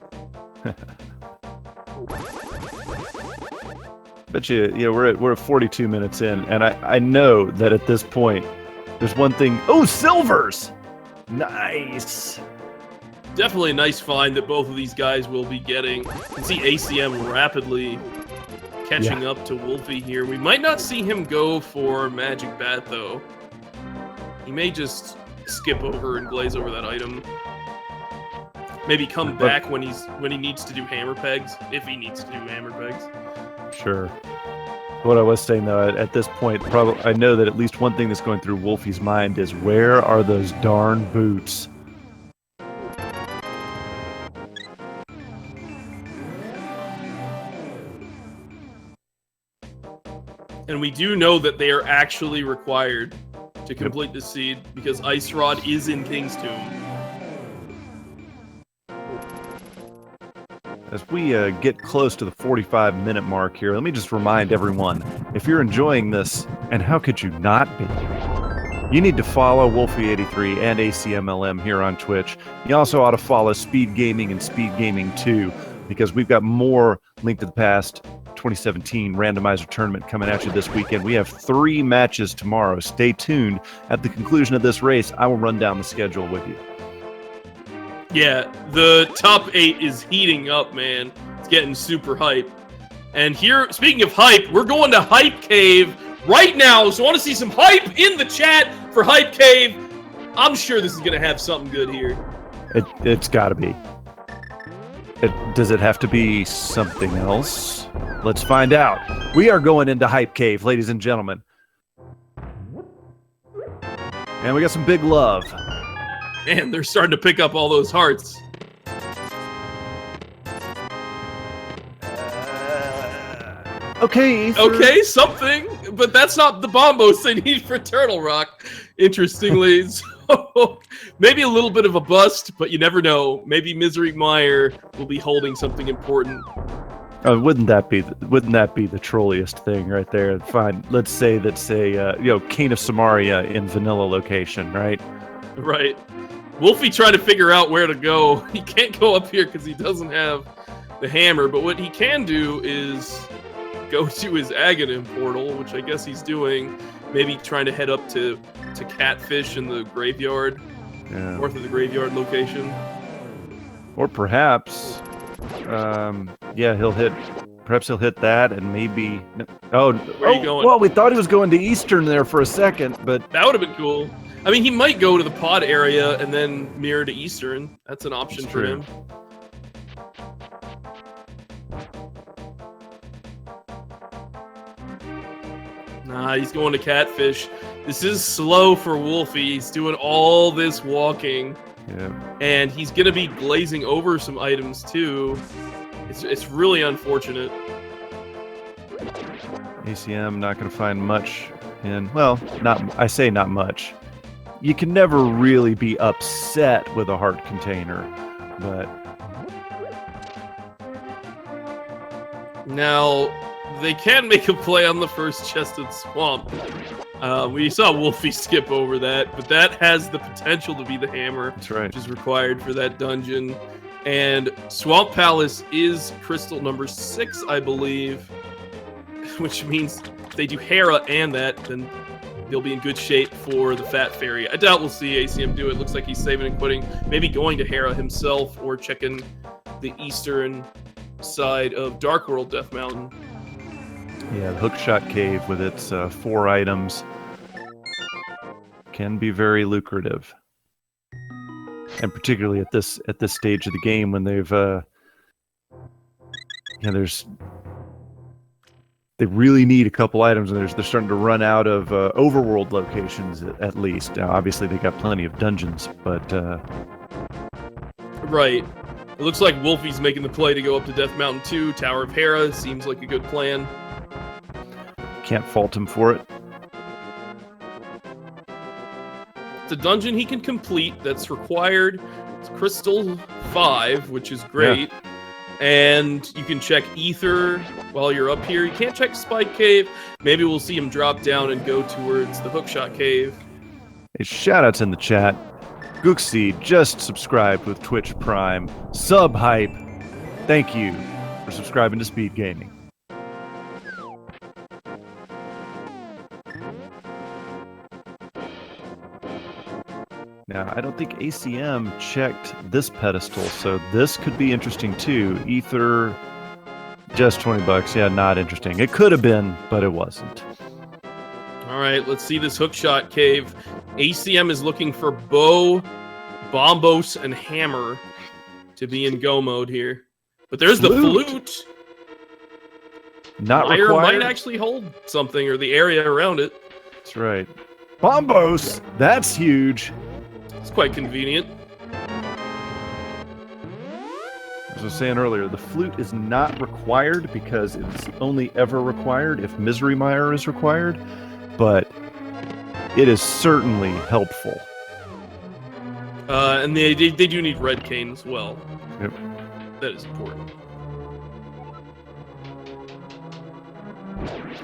Bet you, we're at 42 minutes in, and I know that at this point, there's one thing. Oh, silvers! Nice. Definitely a nice find that both of these guys will be getting. You can see ACM rapidly catching up to Wolfie here. We might not see him go for Magic Bat, though. He may just skip over and glaze over that item. Maybe come back when he needs to do hammer pegs, if he needs to do hammer pegs. Sure. What I was saying, though, at this point, probably I know that at least one thing that's going through Wolfie's mind is, where are those darn boots? And we do know that they are actually required to complete the seed, because Ice Rod is in King's Tomb. As we get close to the 45-minute mark here, let me just remind everyone, if you're enjoying this, and how could you not be, you need to follow wulfy83 and Acmlm here on Twitch. You also ought to follow Speed Gaming and Speed Gaming 2, because we've got more Link to the Past 2017 Randomizer tournament coming at you this weekend. We have 3 matches tomorrow. Stay tuned. At the conclusion of this race, I will run down the schedule with you. Yeah, the top 8 is heating up, man. It's getting super hype. And here, speaking of hype, we're going to Hype Cave right now. So I want to see some hype in the chat for Hype Cave. I'm sure this is going to have something good here. It's got to be. Does it have to be something else? Let's find out. We are going into Hype Cave, ladies and gentlemen. And we got some big love. Man, they're starting to pick up all those hearts. Okay, Ether. Okay, something, but that's not the bombos they need for Turtle Rock, interestingly. So, maybe a little bit of a bust, but you never know. Maybe Misery Mire will be holding something important. Wouldn't that be the trolliest thing right there? Fine, let's say that's a Cane of Samaria in vanilla location, right? Right. Wolfie trying to figure out where to go. He can't go up here because he doesn't have the hammer, but what he can do is go to his Agahnim portal, which I guess he's doing. Maybe trying to head up to Catfish in the graveyard, north of the graveyard location. Or perhaps, he'll hit that and maybe. Where are you going? Well, we thought he was going to Eastern there for a second, but that would have been cool. I mean, he might go to the pod area and then mirror to Eastern. That's an option for him. Nah, he's going to Catfish. This is slow for Wolfie. He's doing all this walking. Yeah. And he's going to be glazing over some items, too. It's really unfortunate. ACM not going to find much in... Well, I say not much. You can never really be upset with a heart container, but... Now... They can make a play on the first chested swamp. We saw Wolfie skip over that, but that has the potential to be the hammer. That's right. Which is required for that dungeon. And Swamp Palace is crystal number 6, I believe. Which means if they do Hera and that, then they'll be in good shape for the Fat Fairy. I doubt we'll see ACM do it. Looks like he's saving and quitting. Maybe going to Hera himself or checking the eastern side of Dark World Death Mountain. Yeah, the Hookshot Cave with its 4 items can be very lucrative, and particularly at this stage of the game when they've they really need a couple items, and they're starting to run out of overworld locations at least. Now, obviously, they got plenty of dungeons, but right. It looks like Wolfie's making the play to go up to Death Mountain 2. Tower of Hera seems like a good plan. Can't fault him for it. It's a dungeon he can complete that's required. It's Crystal 5, which is great. Yeah. And you can check Ether while you're up here. You can't check Spike Cave. Maybe we'll see him drop down and go towards the Hookshot Cave. Hey, shoutouts in the chat. Gooksy just subscribed with Twitch Prime. Sub Hype. Thank you for subscribing to Speed Gaming. Now, I don't think ACM checked this pedestal, so this could be interesting too. Ether, just $20. Yeah, not interesting. It could have been, but it wasn't. All right, let's see this Hookshot Cave. ACM is looking for bow, bombos, and hammer to be in go mode here. But there's the flute. Not Mire required. Might actually hold something, or the area around it. That's right. Bombos! That's huge. It's quite convenient. As I was saying earlier, the flute is not required because it's only ever required if Misery Mire is required, but it is certainly helpful. And they do need red cane as well. Yep. That is important.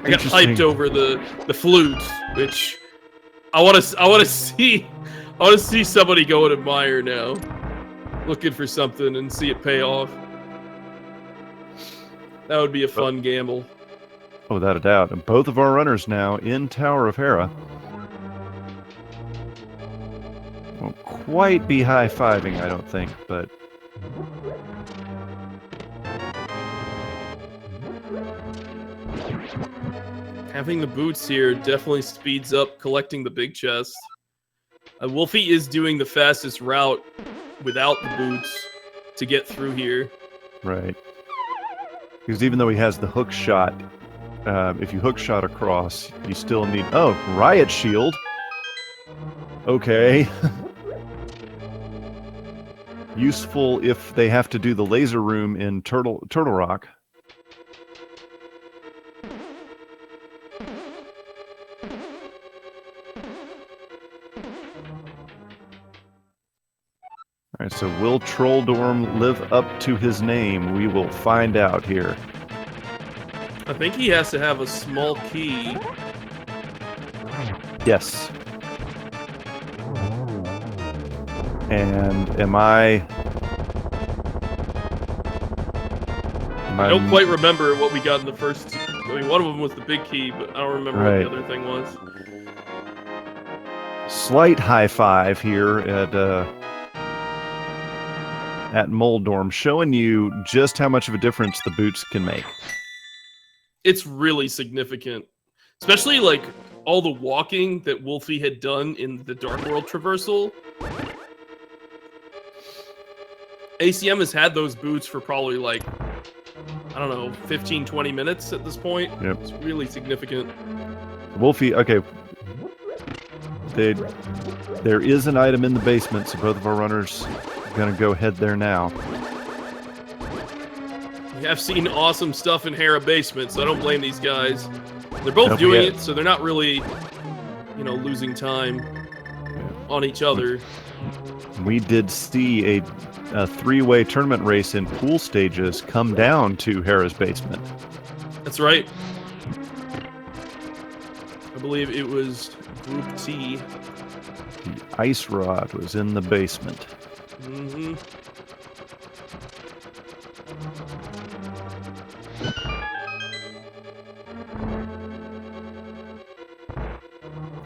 I got hyped over the flute, which I want to see. I want to see somebody go and admire now, looking for something and see it pay off. That would be a fun gamble. Oh, without a doubt. And both of our runners now in Tower of Hera. Won't quite be high-fiving, I don't think, but... Having the boots here definitely speeds up collecting the big chest. Wolfie is doing the fastest route without the boots to get through here. Right. Because even though he has the hook shot, if you hook shot across, you still need... Oh, riot shield. Okay. Useful if they have to do the laser room in Turtle Rock. All right, so will Trolldorm live up to his name? We will find out here. I think he has to have a small key. Yes. And am I don't quite remember what we got in the first... I mean, one of them was the big key, but I don't remember what the other thing was. Slight high five here at Moldorm, showing you just how much of a difference the boots can make. It's really significant. Especially, like, all the walking that Wulfy had done in the Dark World traversal. ACM has had those boots for probably, like, I don't know, 15, 20 minutes at this point. Yep. It's really significant. Wulfy, okay. There is an item in the basement, so both of our runners are going to go head there now. We have seen awesome stuff in Hera Basement, so I don't blame these guys. They're both doing it, so they're not really, you know, losing time on each other. We did see a three-way tournament race in pool stages come down to Hera's basement. That's right. I believe it was Group T. The ice rod was in the basement. Mm-hmm.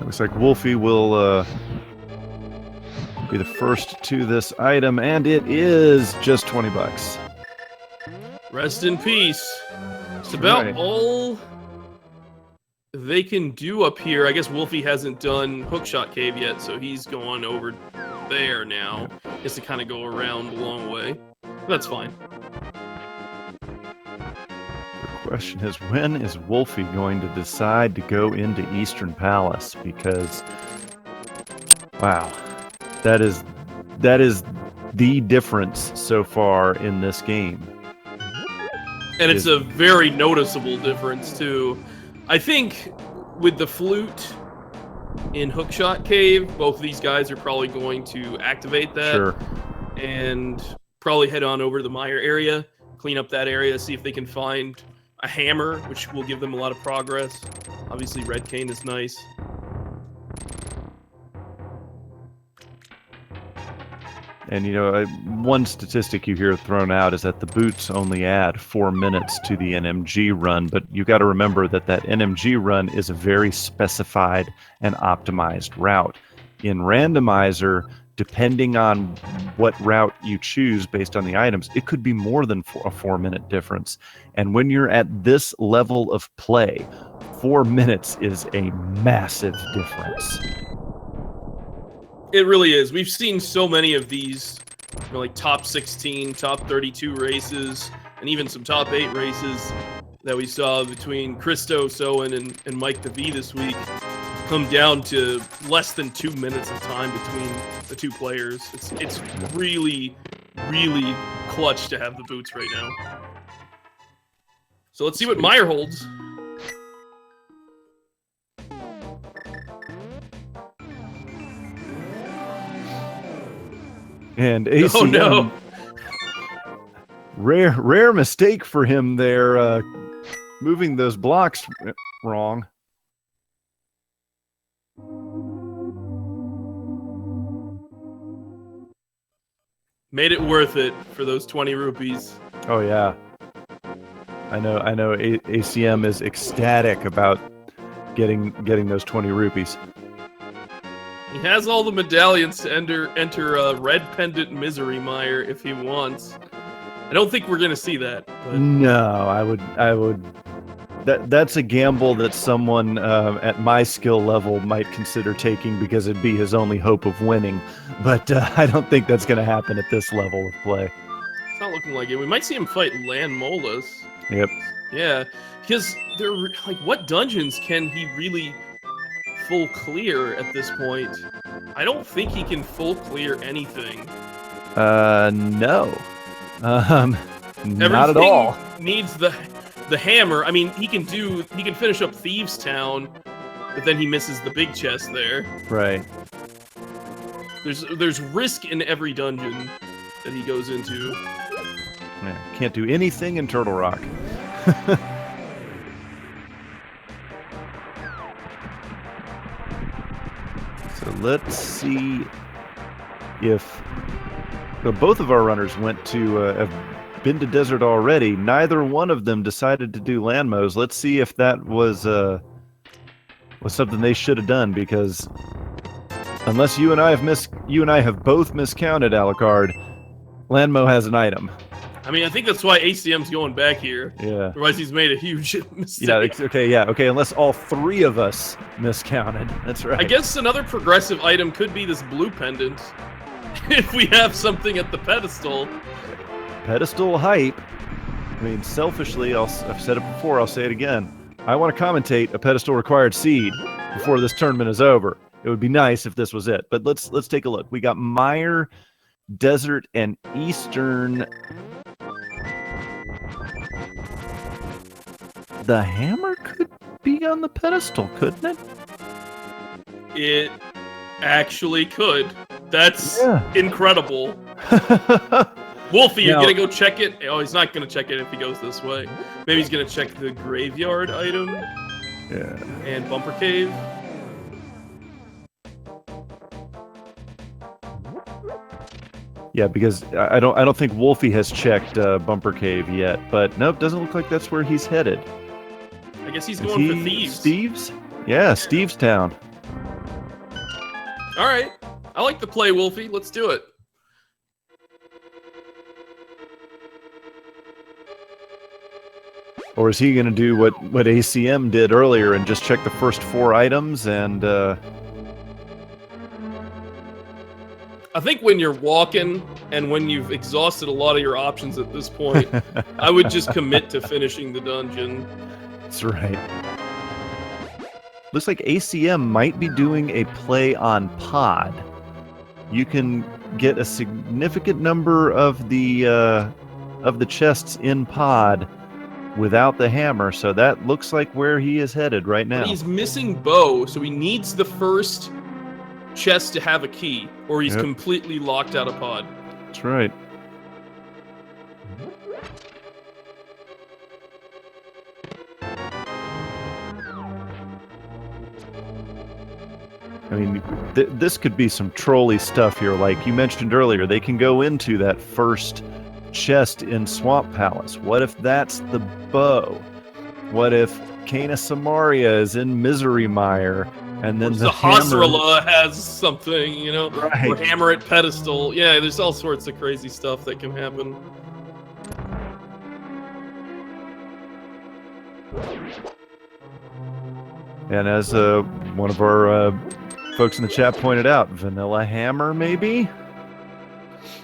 Looks like Wulfy will be the first to this item, and it is just 20 bucks. Rest in peace. It's about all they can do up here. I guess Wulfy hasn't done Hookshot Cave yet, so he's going over there now. Just to kind of go around a long way. That's fine. The question is, when is Wulfy going to decide to go into Eastern Palace? Because, wow, that is the difference so far in this game. And it's a very noticeable difference, too. I think with the flute in Hookshot Cave, both of these guys are probably going to activate that. Sure. And probably head on over to the mire area, clean up that area, see if they can find a hammer, which will give them a lot of progress. Obviously, red cane is nice. And, you know, one statistic you hear thrown out is that the boots only add 4 minutes to the NMG run, but you got to remember that NMG run is a very specified and optimized route. In Randomizer, depending on what route you choose based on the items, it could be more than a 4 minute difference. And when you're at this level of play, 4 minutes is a massive difference. It really is. We've seen so many of these, you know, like top 16, top 32 races, and even some top 8 races that we saw between Christo, Soen, and Mike the V this week come down to less than 2 minutes of time between the two players. It's really, really clutch to have the boots right now. So let's see what Mire holds. And ACM, oh no! Rare mistake for him there, moving those blocks wrong. Made it worth it for those 20 rupees. Oh yeah, I know. ACM is ecstatic about getting those 20 rupees. He has all the medallions to enter a red pendant misery mire if he wants. I don't think we're gonna see that. But... No, I would. That's a gamble that someone at my skill level might consider taking because it'd be his only hope of winning. But I don't think that's gonna happen at this level of play. It's not looking like it. We might see him fight Lan Molas. Yep. Yeah, because they're like, what dungeons can he really full clear at this point? I don't think he can full clear anything. No. Not at Everything all. needs the hammer. I mean, he can finish up Thieves Town, but then he misses the big chest there. Right. There's risk in every dungeon that he goes into. Yeah, can't do anything in Turtle Rock. So let's see if both of our runners went to have been to desert already. Neither one of them decided to do landmos. Let's see if that was something they should have done, because unless you and I have both miscounted, Alucard, Landmo has an item. I mean, I think that's why ACM's going back here. Yeah. Otherwise, he's made a huge mistake. Yeah, okay, unless all three of us miscounted. That's right. I guess another progressive item could be this blue pendant. If we have something at the pedestal. Pedestal hype. I mean, selfishly, I've said it before, I'll say it again. I want to commentate a pedestal required seed before this tournament is over. It would be nice if this was it. But let's take a look. We got Mire, Desert, and Eastern. The hammer could be on the pedestal, couldn't it? It actually could. That's incredible. Wolfie, you're gonna go check it? Oh, he's not gonna check it if he goes this way. Maybe he's gonna check the graveyard item. Yeah. And Bumper Cave. Yeah, because I don't think Wolfie has checked Bumper Cave yet, but nope, doesn't look like that's where he's headed. I guess he's going for Thieves. Thieves? Yeah, Steve's Town. All right, I like the play, Wolfie. Let's do it. Or is he going to do what ACM did earlier and just check the first 4 items and... I think when you're walking and when you've exhausted a lot of your options at this point, I would just commit to finishing the dungeon. That's right. Looks like ACM might be doing a play on pod. You can get a significant number of the chests in pod without the hammer, so that looks like where he is headed right now. But he's missing bow, so he needs the first chest to have a key, or he's completely locked out of pod. That's right. I mean, this could be some trolly stuff here. Like you mentioned earlier, they can go into that first chest in Swamp Palace. What if that's the bow? What if Kana Samaria is in Misery Mire? And then the Hasrala has something, you know, right. Or hammer at pedestal. Yeah, there's all sorts of crazy stuff that can happen. And as one of our folks in the chat pointed out, Vanilla Hammer, maybe?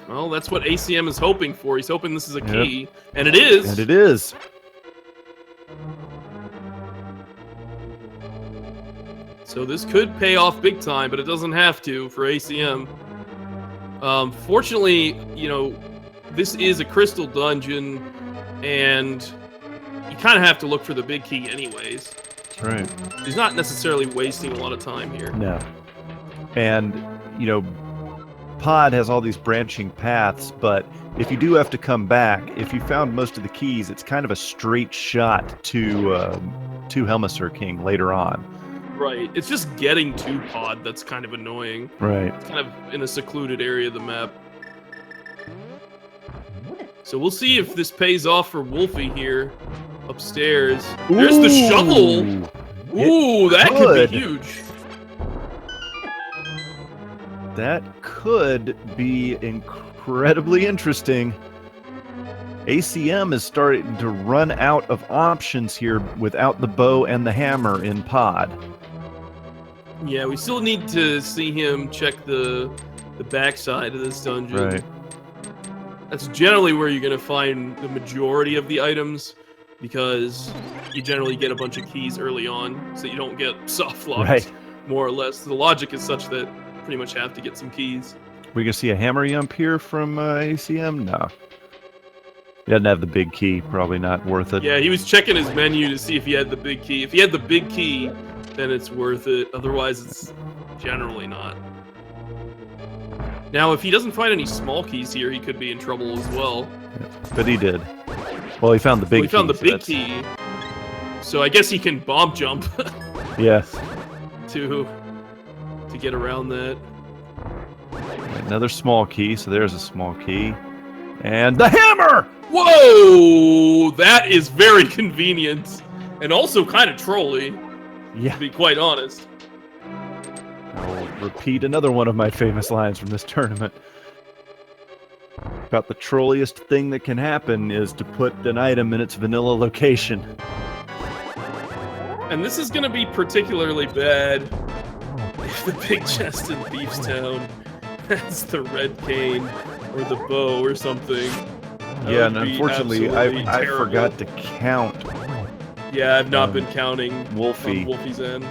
Well, that's what ACM is hoping for. He's hoping this is a key, and it is. And it is. So this could pay off big time, but it doesn't have to for ACM. Fortunately, you know, this is a crystal dungeon, and you kind of have to look for the big key anyways. That's right. He's not necessarily wasting a lot of time here. No. And, you know, pod has all these branching paths, but if you do have to come back, if you found most of the keys, it's kind of a straight shot to Helmaser King later on. Right. It's just getting to pod that's kind of annoying. Right. It's kind of in a secluded area of the map. So we'll see if this pays off for Wolfie here upstairs. There's the shovel. Ooh, that could be huge. That could be incredibly interesting. ACM is starting to run out of options here without the bow and the hammer in pod. Yeah, we still need to see him check the backside of this dungeon. Right. That's generally where you're going to find the majority of the items. because you generally get a bunch of keys early on, so you don't get soft locked, Right. more or less. The logic is such that you pretty much have to get some keys. We gonna see a hammer yump here from ACM? No. He doesn't have the big key. Probably not worth it. Yeah, he was checking his menu to see if he had the big key. If he had the big key, then it's worth it. Otherwise, it's generally not. Now, if he doesn't find any small keys here, he could be in trouble as well. Yeah, but he did. Well, he found the big key. He found the so big that's- key. So I guess he can bomb jump Yeah. to get around that. Another small key. So there's a small key. And the hammer! Whoa! That is very convenient. And also kind of trolly, Yeah. to be quite honest. I'll repeat another one of my famous lines from this tournament. About the trolliest thing that can happen is to put an item in its vanilla location. And this is going to be particularly bad if the big chest in Thieves Town has the red cane or the bow or something. That Yeah, and would be unfortunately, absolutely I terrible. forgot to count Yeah, I've not been counting Wulfy. on Wulfy's end.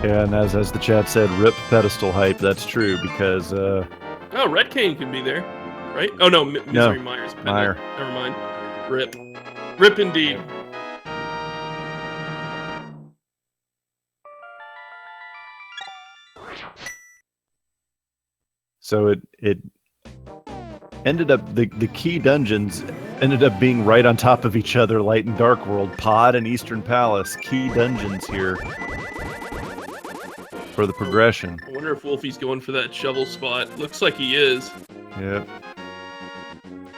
Yeah, and as the chat said, rip pedestal hype. That's true because Oh, red cane can be there, right? Oh no, Misery Mire's pendant. Mire. Never mind. Rip. Rip indeed. so it ended up the key dungeons ended up being right on top of each other. Light and Dark World, Pod, and Eastern Palace. Key dungeons here for the progression. I wonder if Wulfy's going for that shovel spot. Looks like he is. Yep.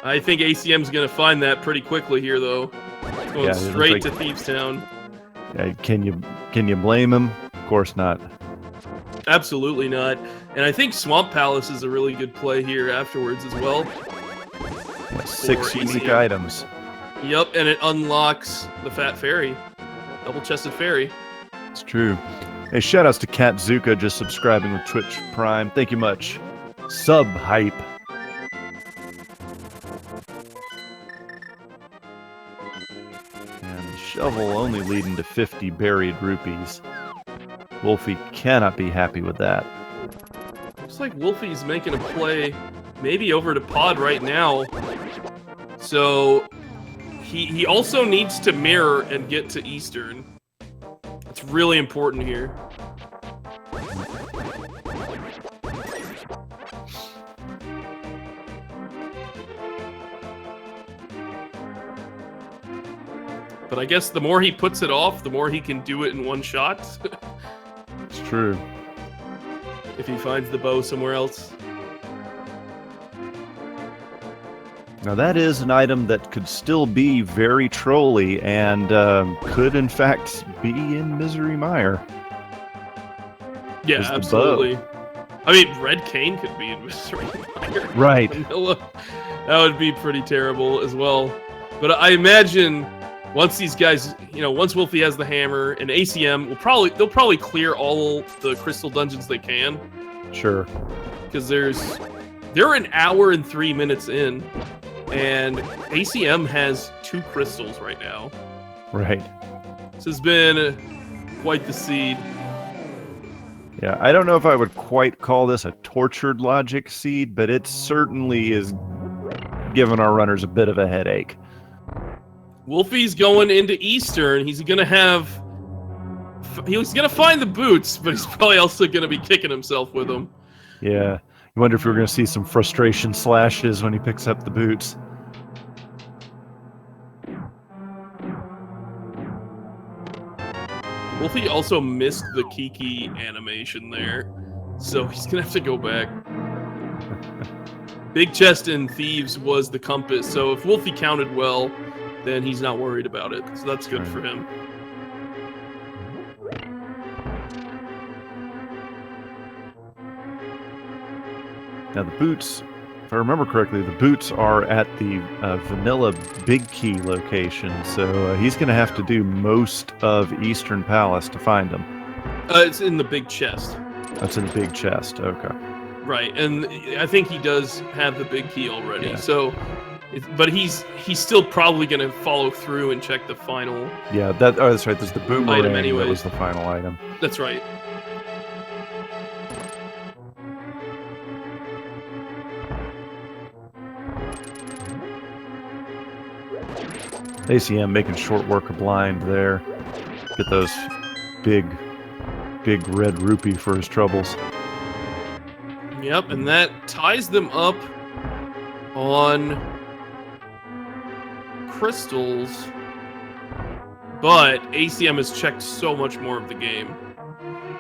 I think ACM's gonna find that pretty quickly here, though. Going Yeah, it looks straight like- to Thieves Town. Can you blame him? Of course not. Absolutely not. And I think Swamp Palace is a really good play here afterwards as well. Yeah, 6 Or unique ACM. items. Yep, and it unlocks the Fat Fairy. Double-chested fairy. It's true. Hey, shoutouts to Kat Zuka just subscribing with Twitch Prime. Thank you much. Sub hype. And the shovel only leading to 50 buried rupees. Wulfy cannot be happy with that. Looks like Wulfy's making a play maybe over to Pod right now. So he also needs to mirror and get to Eastern. It's really important here. But I guess the more he puts it off, the more he can do it in one shot. It's true. If he finds the bow somewhere else. Now that is an item that could still be very trolly and could in fact be in Misery Mire. Yeah, Is the bow. absolutely. I mean, Red Cane could be in Misery Mire. Right. Vanilla. That would be pretty terrible as well. But I imagine once these guys, once Wulfy has the hammer and ACM, they'll probably clear all the crystal dungeons they can. Sure. Because they're an hour and 3 minutes in, and ACM has 2 crystals right now. Right. This has been quite the seed. Yeah, I don't know if I would quite call this a tortured logic seed, but it certainly is giving our runners a bit of a headache. Wulfy's going into Eastern. He's gonna find the boots, but he's probably also gonna be kicking himself with them. Yeah. You wonder if we're going to see some frustration slashes when he picks up the boots. Wulfy also missed the Kiki animation there, so he's gonna have to go back. Big chest in Thieves was the compass, so if Wulfy counted well, then he's not worried about it. So that's good Right. for him. Now the boots, if I remember correctly, the boots are at the vanilla big key location, so he's going to have to do most of Eastern Palace to find them. It's in the big chest. That's in the big chest. Okay. Right, and I think he does have the big key already. Yeah. So, but he's still probably going to follow through and check the final. Yeah, that's right. There's the boomerang that anyways. was the final item. That's right. ACM making short work of blind there. Get those big red rupee for his troubles. Yep, and that ties them up on crystals. But ACM has checked so much more of the game.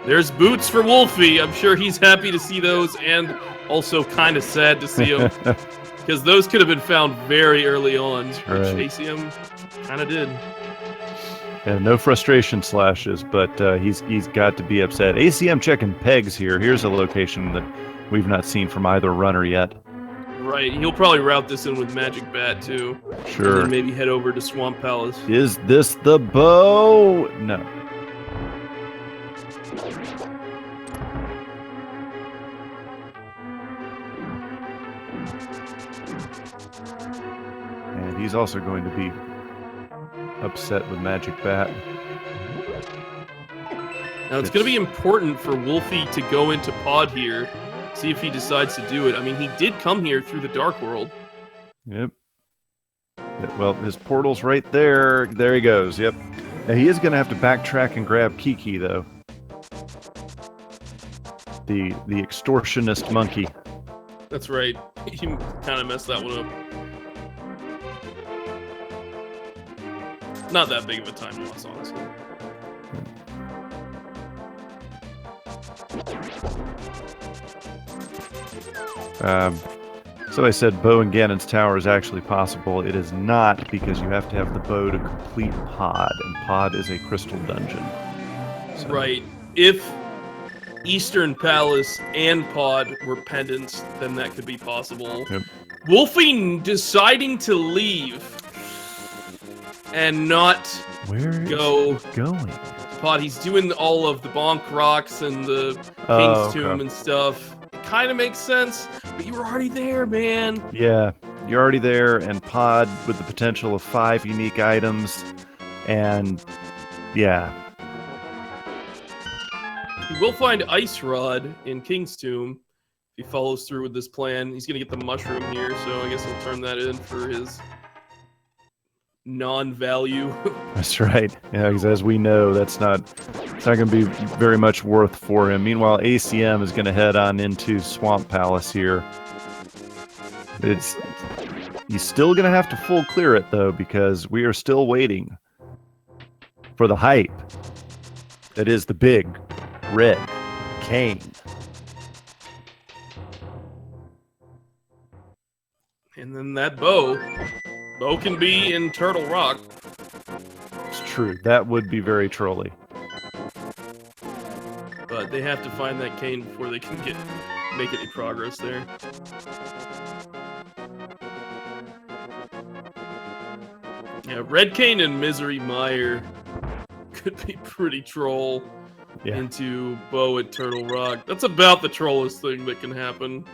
There's boots for Wulfy. I'm sure he's happy to see those, and also kind of sad to see them. Because those could have been found very early on, which ACM kind of did. Yeah, no frustration slashes, but he's got to be upset. ACM checking pegs here. Here's a location that we've not seen from either runner yet. Right, he'll probably route this in with Magic Bat too. Sure. And then maybe head over to Swamp Palace. Is this the bow? No. And he's also going to be upset with Magic Bat. Now it's going to be important for Wulfy to go into pod here, see if he decides to do it. I mean, he did come here through the Dark World. Yep. Well, his portal's right there. There he goes. Yep. Now, he is going to have to backtrack and grab Kiki, though. The extortionist monkey. That's right. He kind of messed that one up. Not that big of a time loss, honestly. So I said bow and Ganon's tower is actually possible. It is not, because you have to have the bow to complete pod, and pod is a crystal dungeon. So. Right. If Eastern Palace and pod were pendants, then that could be possible. Yep. Wulfy deciding to leave and not go going? pod. He's doing all of the bonk rocks and the King's Tomb and stuff. It kind of makes sense, but you were already there, man. Yeah, you're already there, and pod with the potential of 5 unique items, and yeah. He will find Ice Rod in King's Tomb if he follows through with this plan. He's going to get the mushroom here, so I guess he'll turn that in for his non-value. That's right. Yeah, because as we know, it's not going to be very much worth for him. Meanwhile, ACM is going to head on into Swamp Palace here. He's still going to have to full clear it, though, because we are still waiting for the hype that is the big red cane. And then that bow can be in Turtle Rock. It's true. That would be very trolly. But they have to find that cane before they can make any progress there. Yeah, Red Cane and Misery Mire could be pretty troll into bow at Turtle Rock. That's about the trollest thing that can happen.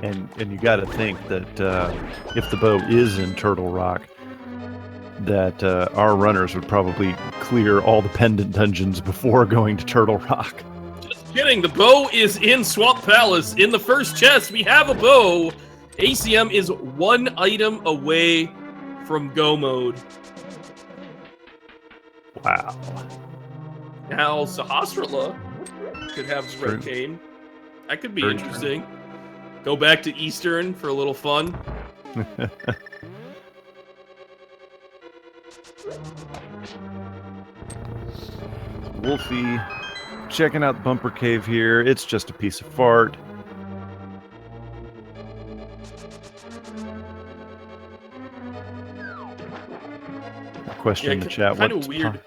And you got to think that if the bow is in Turtle Rock, that our runners would probably clear all the pendant dungeons before going to Turtle Rock. Just kidding. The bow is in Swamp Palace. In the first chest, we have a bow. ACM is 1 item away from go mode. Wow. Now, Sahasrara could have his Red Cane. That could be interesting. Go back to Eastern for a little fun. Wulfy checking out Bumper Cave here. It's just a piece of fart. Question in the chat. Kind of weird.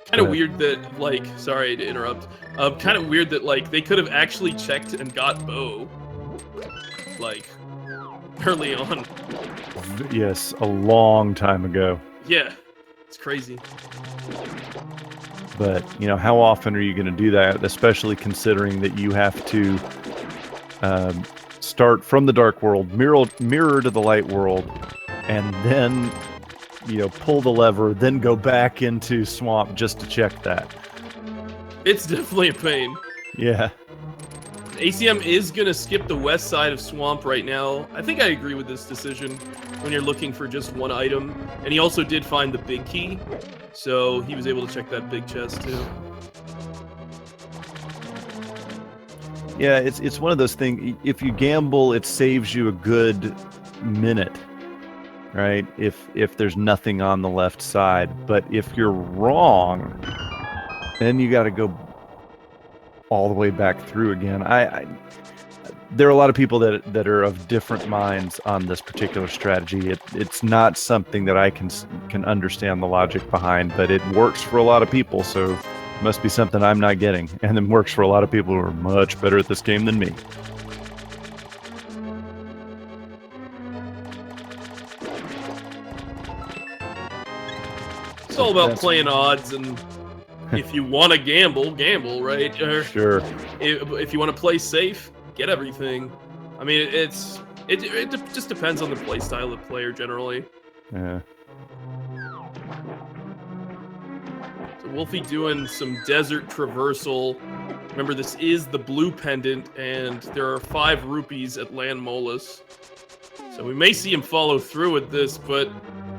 Kind of weird that, like, sorry to interrupt. Kind of weird that, like, they could have actually checked and got bow. Like, early on. Yes, a long time ago. Yeah. It's crazy. But, you know, how often are you going to do that, especially considering that you have to start from the dark world, mirror to the light world, and then, you know, pull the lever, then go back into swamp just to check that. It's definitely a pain. Yeah. ACM is going to skip the west side of swamp right now. I think I agree with this decision when you're looking for just one item. And he also did find the big key, so he was able to check that big chest too. Yeah, it's one of those things. If you gamble, it saves you a good minute, right? If there's nothing on the left side. But if you're wrong, then you got to go all the way back through again. There are a lot of people that are of different minds on this particular strategy. It's not something that I can understand the logic behind, but it works for a lot of people, so it must be something I'm not getting. And it works for a lot of people who are much better at this game than me. It's all about playing odds, and if you want to gamble, right? Sure. If you want to play safe, get everything. I mean, it just depends on the play style of the player generally. Yeah. So Wolfie doing some desert traversal. Remember, this is the blue pendant, and there are 5 rupees at Land Molus. So we may see him follow through with this, but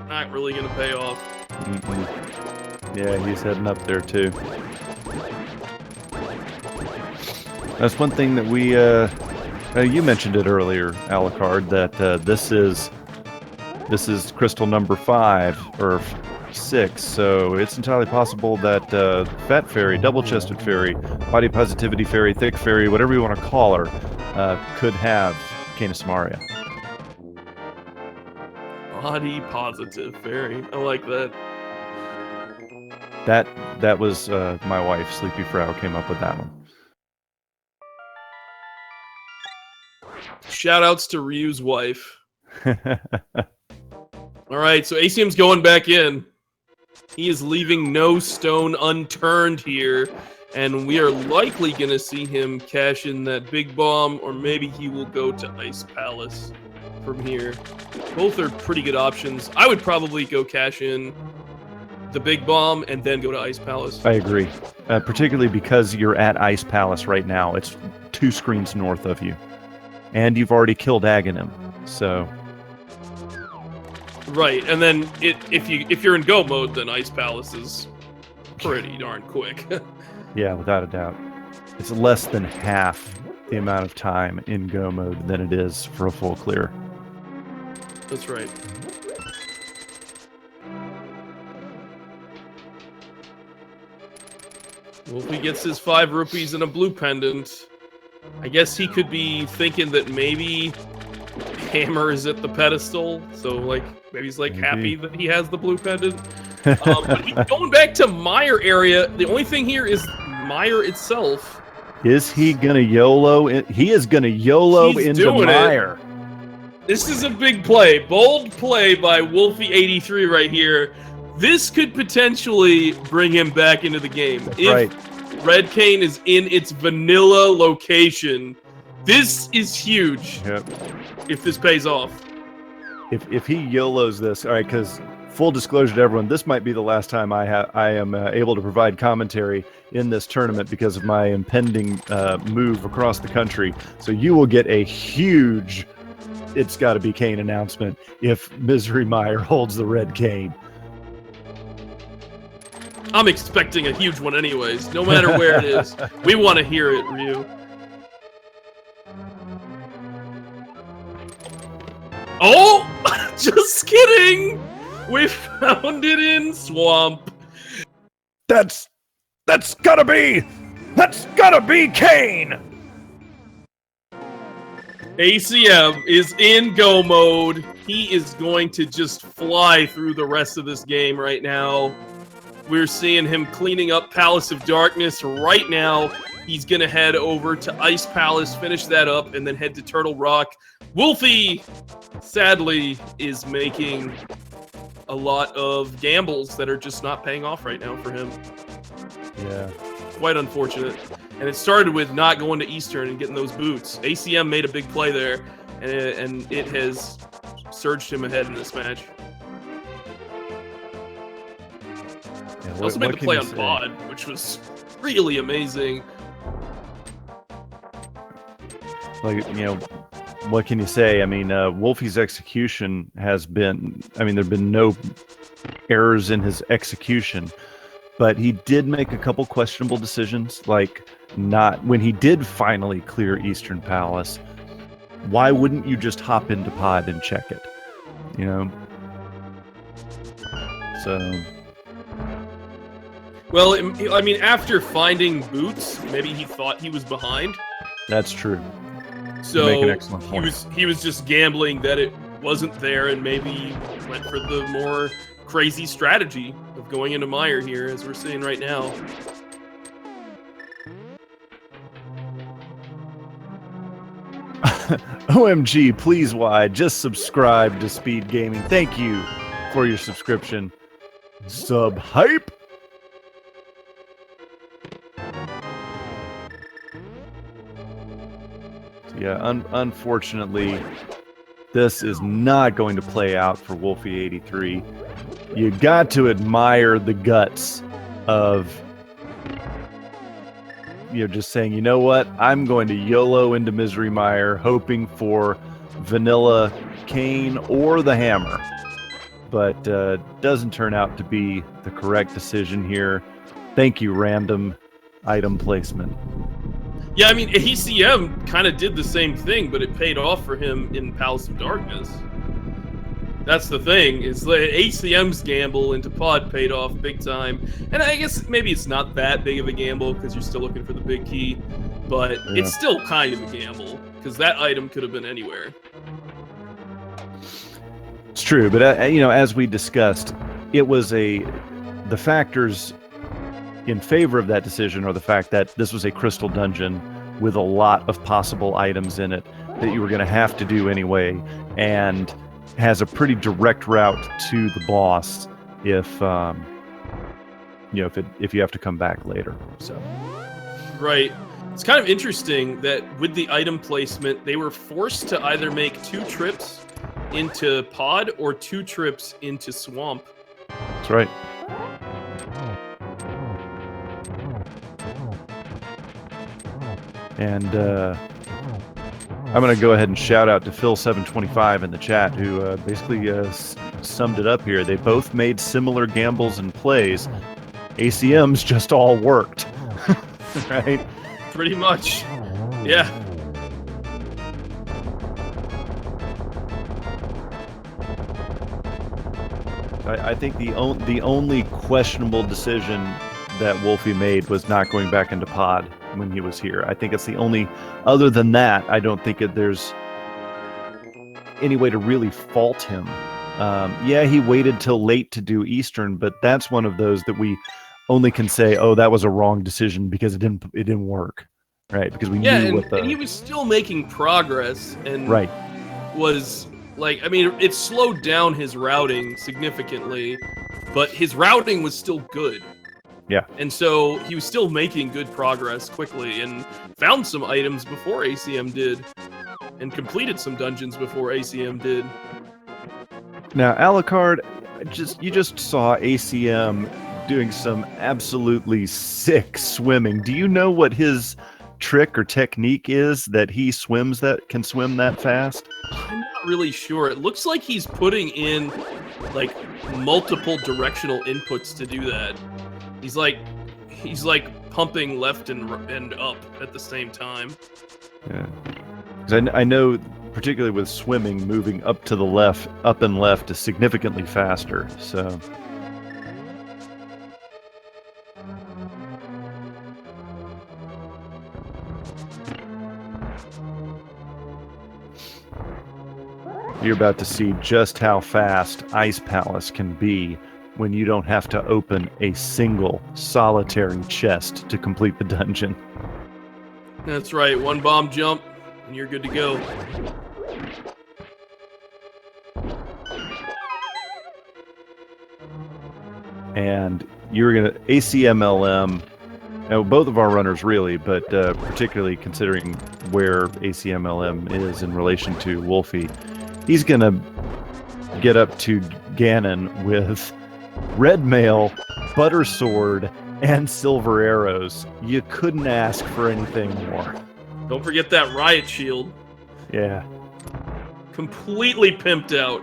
not really going to pay off. Yeah, he's heading up there too. That's one thing that we, you mentioned it earlier, Alucard, that this is crystal number 5 or 6, so it's entirely possible that Fat Fairy, Double-Chested Fairy, Body Positivity Fairy, Thick Fairy, whatever you want to call her, could have Canis Maria. Body Positive Fairy. I like that. That was my wife, Sleepy Frau, came up with that one. Shoutouts to Ryu's wife. All right, so ACM's going back in. He is leaving no stone unturned here, and we are likely going to see him cash in that big bomb, or maybe he will go to Ice Palace from here. Both are pretty good options. I would probably go cash in the big bomb and then go to Ice Palace. I agree, particularly because you're at Ice Palace right now. It's 2 screens north of you, and you've already killed Agahnim, so... Right, and then if you're in go mode, then Ice Palace is pretty darn quick. Yeah, without a doubt. It's less than half the amount of time in go mode than it is for a full clear. That's right. Wolfie gets his 5 rupees and a blue pendant. I guess he could be thinking that maybe Hammer is at the pedestal, so like maybe he's like happy that he has the blue pendant. But he's going back to Mire area. The only thing here is Mire itself. Is he gonna YOLO? He is gonna YOLO into Mire. This is a big play, bold play by wulfy83 right here. This could potentially bring him back into the game. If Red Cane is in its vanilla location, this is huge. Yep. If this pays off. If he YOLOs this, all right, because full disclosure to everyone, this might be the last time I am able to provide commentary in this tournament because of my impending move across the country. So you will get a huge It's Gotta Be Cane announcement if Misery Mire holds the red cane. I'm expecting a huge one anyways, no matter where it is. We want to hear it, Ryu. Oh! Just kidding! We found it in Swamp. That's gotta be Cane! ACM is in go mode. He is going to just fly through the rest of this game right now. We're seeing him cleaning up Palace of Darkness right now. He's going to head over to Ice Palace, finish that up, and then head to Turtle Rock. Wolfie, sadly, is making a lot of gambles that are just not paying off right now for him. Yeah. Quite unfortunate. And it started with not going to Eastern and getting those boots. ACM made a big play there, and it has surged him ahead in this match. Yeah, He also made the play on Pod, which was really amazing. Like, you know, what can you say? I mean, Wulfy's execution has been, I mean, there have been no errors in his execution, but he did make a couple questionable decisions, like not, when he did finally clear Eastern Palace, why wouldn't you just hop into Pod and check it? You know? So... Well, I mean, after finding boots, maybe he thought he was behind. That's true. So make an excellent point. he was just gambling that it wasn't there, and maybe went for the more crazy strategy of going into mire here, as we're seeing right now. OMG, please why just subscribe to Speed Gaming. Thank you for your subscription. Sub hype. Yeah, unfortunately, this is not going to play out for wulfy83. You got to admire the guts of, you know, just saying, you know what, I'm going to YOLO into Misery Mire, hoping for Vanilla Cane or the Hammer. But doesn't turn out to be the correct decision here. Thank you, random item placement. Yeah, I mean, ACM kind of did the same thing, but it paid off for him in Palace of Darkness. That's the thing, is that ACM's gamble into Pod paid off big time. And I guess maybe it's not that big of a gamble, because you're still looking for the big key, but it's still kind of a gamble, because that item could have been anywhere. It's true, but you know, as we discussed, it was the factors in favor of that decision are the fact that this was a crystal dungeon with a lot of possible items in it that you were going to have to do anyway, and has a pretty direct route to the boss if you know, if you have to come back later. So right. It's kind of interesting that with the item placement, they were forced to either make 2 trips into Pod or 2 trips into Swamp. That's right. And I'm going to go ahead and shout out to Phil725 in the chat, who basically summed it up here. They both made similar gambles and plays. ACM's just all worked. Right? Pretty much. Yeah. I think the only questionable decision that Wulfy made was not going back into Pod when he was here. I think it's the only, other than that, I don't think there's any way to really fault him. Yeah, he waited till late to do Eastern, but that's one of those that we only can say, oh, that was a wrong decision because it didn't work, right? Because we knew what the... and he was still making progress, and right. was like, I mean, it slowed down his routing significantly, but his routing was still good. Yeah. And so he was still making good progress quickly, and found some items before ACM did, and completed some dungeons before ACM did. Now, Alucard, you just saw ACM doing some absolutely sick swimming. Do you know what his trick or technique is that he can swim that fast? I'm not really sure. It looks like he's putting in like multiple directional inputs to do that. He's like pumping left and up at the same time. Yeah, because I know, particularly with swimming, moving up to the left, up and left is significantly faster. So. You're about to see just how fast Ice Palace can be when you don't have to open a single solitary chest to complete the dungeon. That's right, 1 bomb jump, and you're good to go. and you're going to ACMLM. Now, both of our runners really, but particularly considering where ACMLM is in relation to Wulfy, he's going to get up to Ganon with red mail, butter sword, and silver arrows. You couldn't ask for anything more. Don't forget that riot shield. Yeah. Completely pimped out.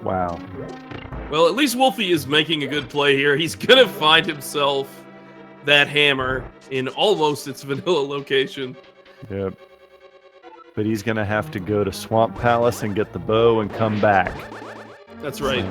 Wow. Well, at least Wulfy is making a good play here. He's gonna find himself that hammer in almost its vanilla location. Yep. But he's gonna have to go to Swamp Palace and get the bow and come back. That's right.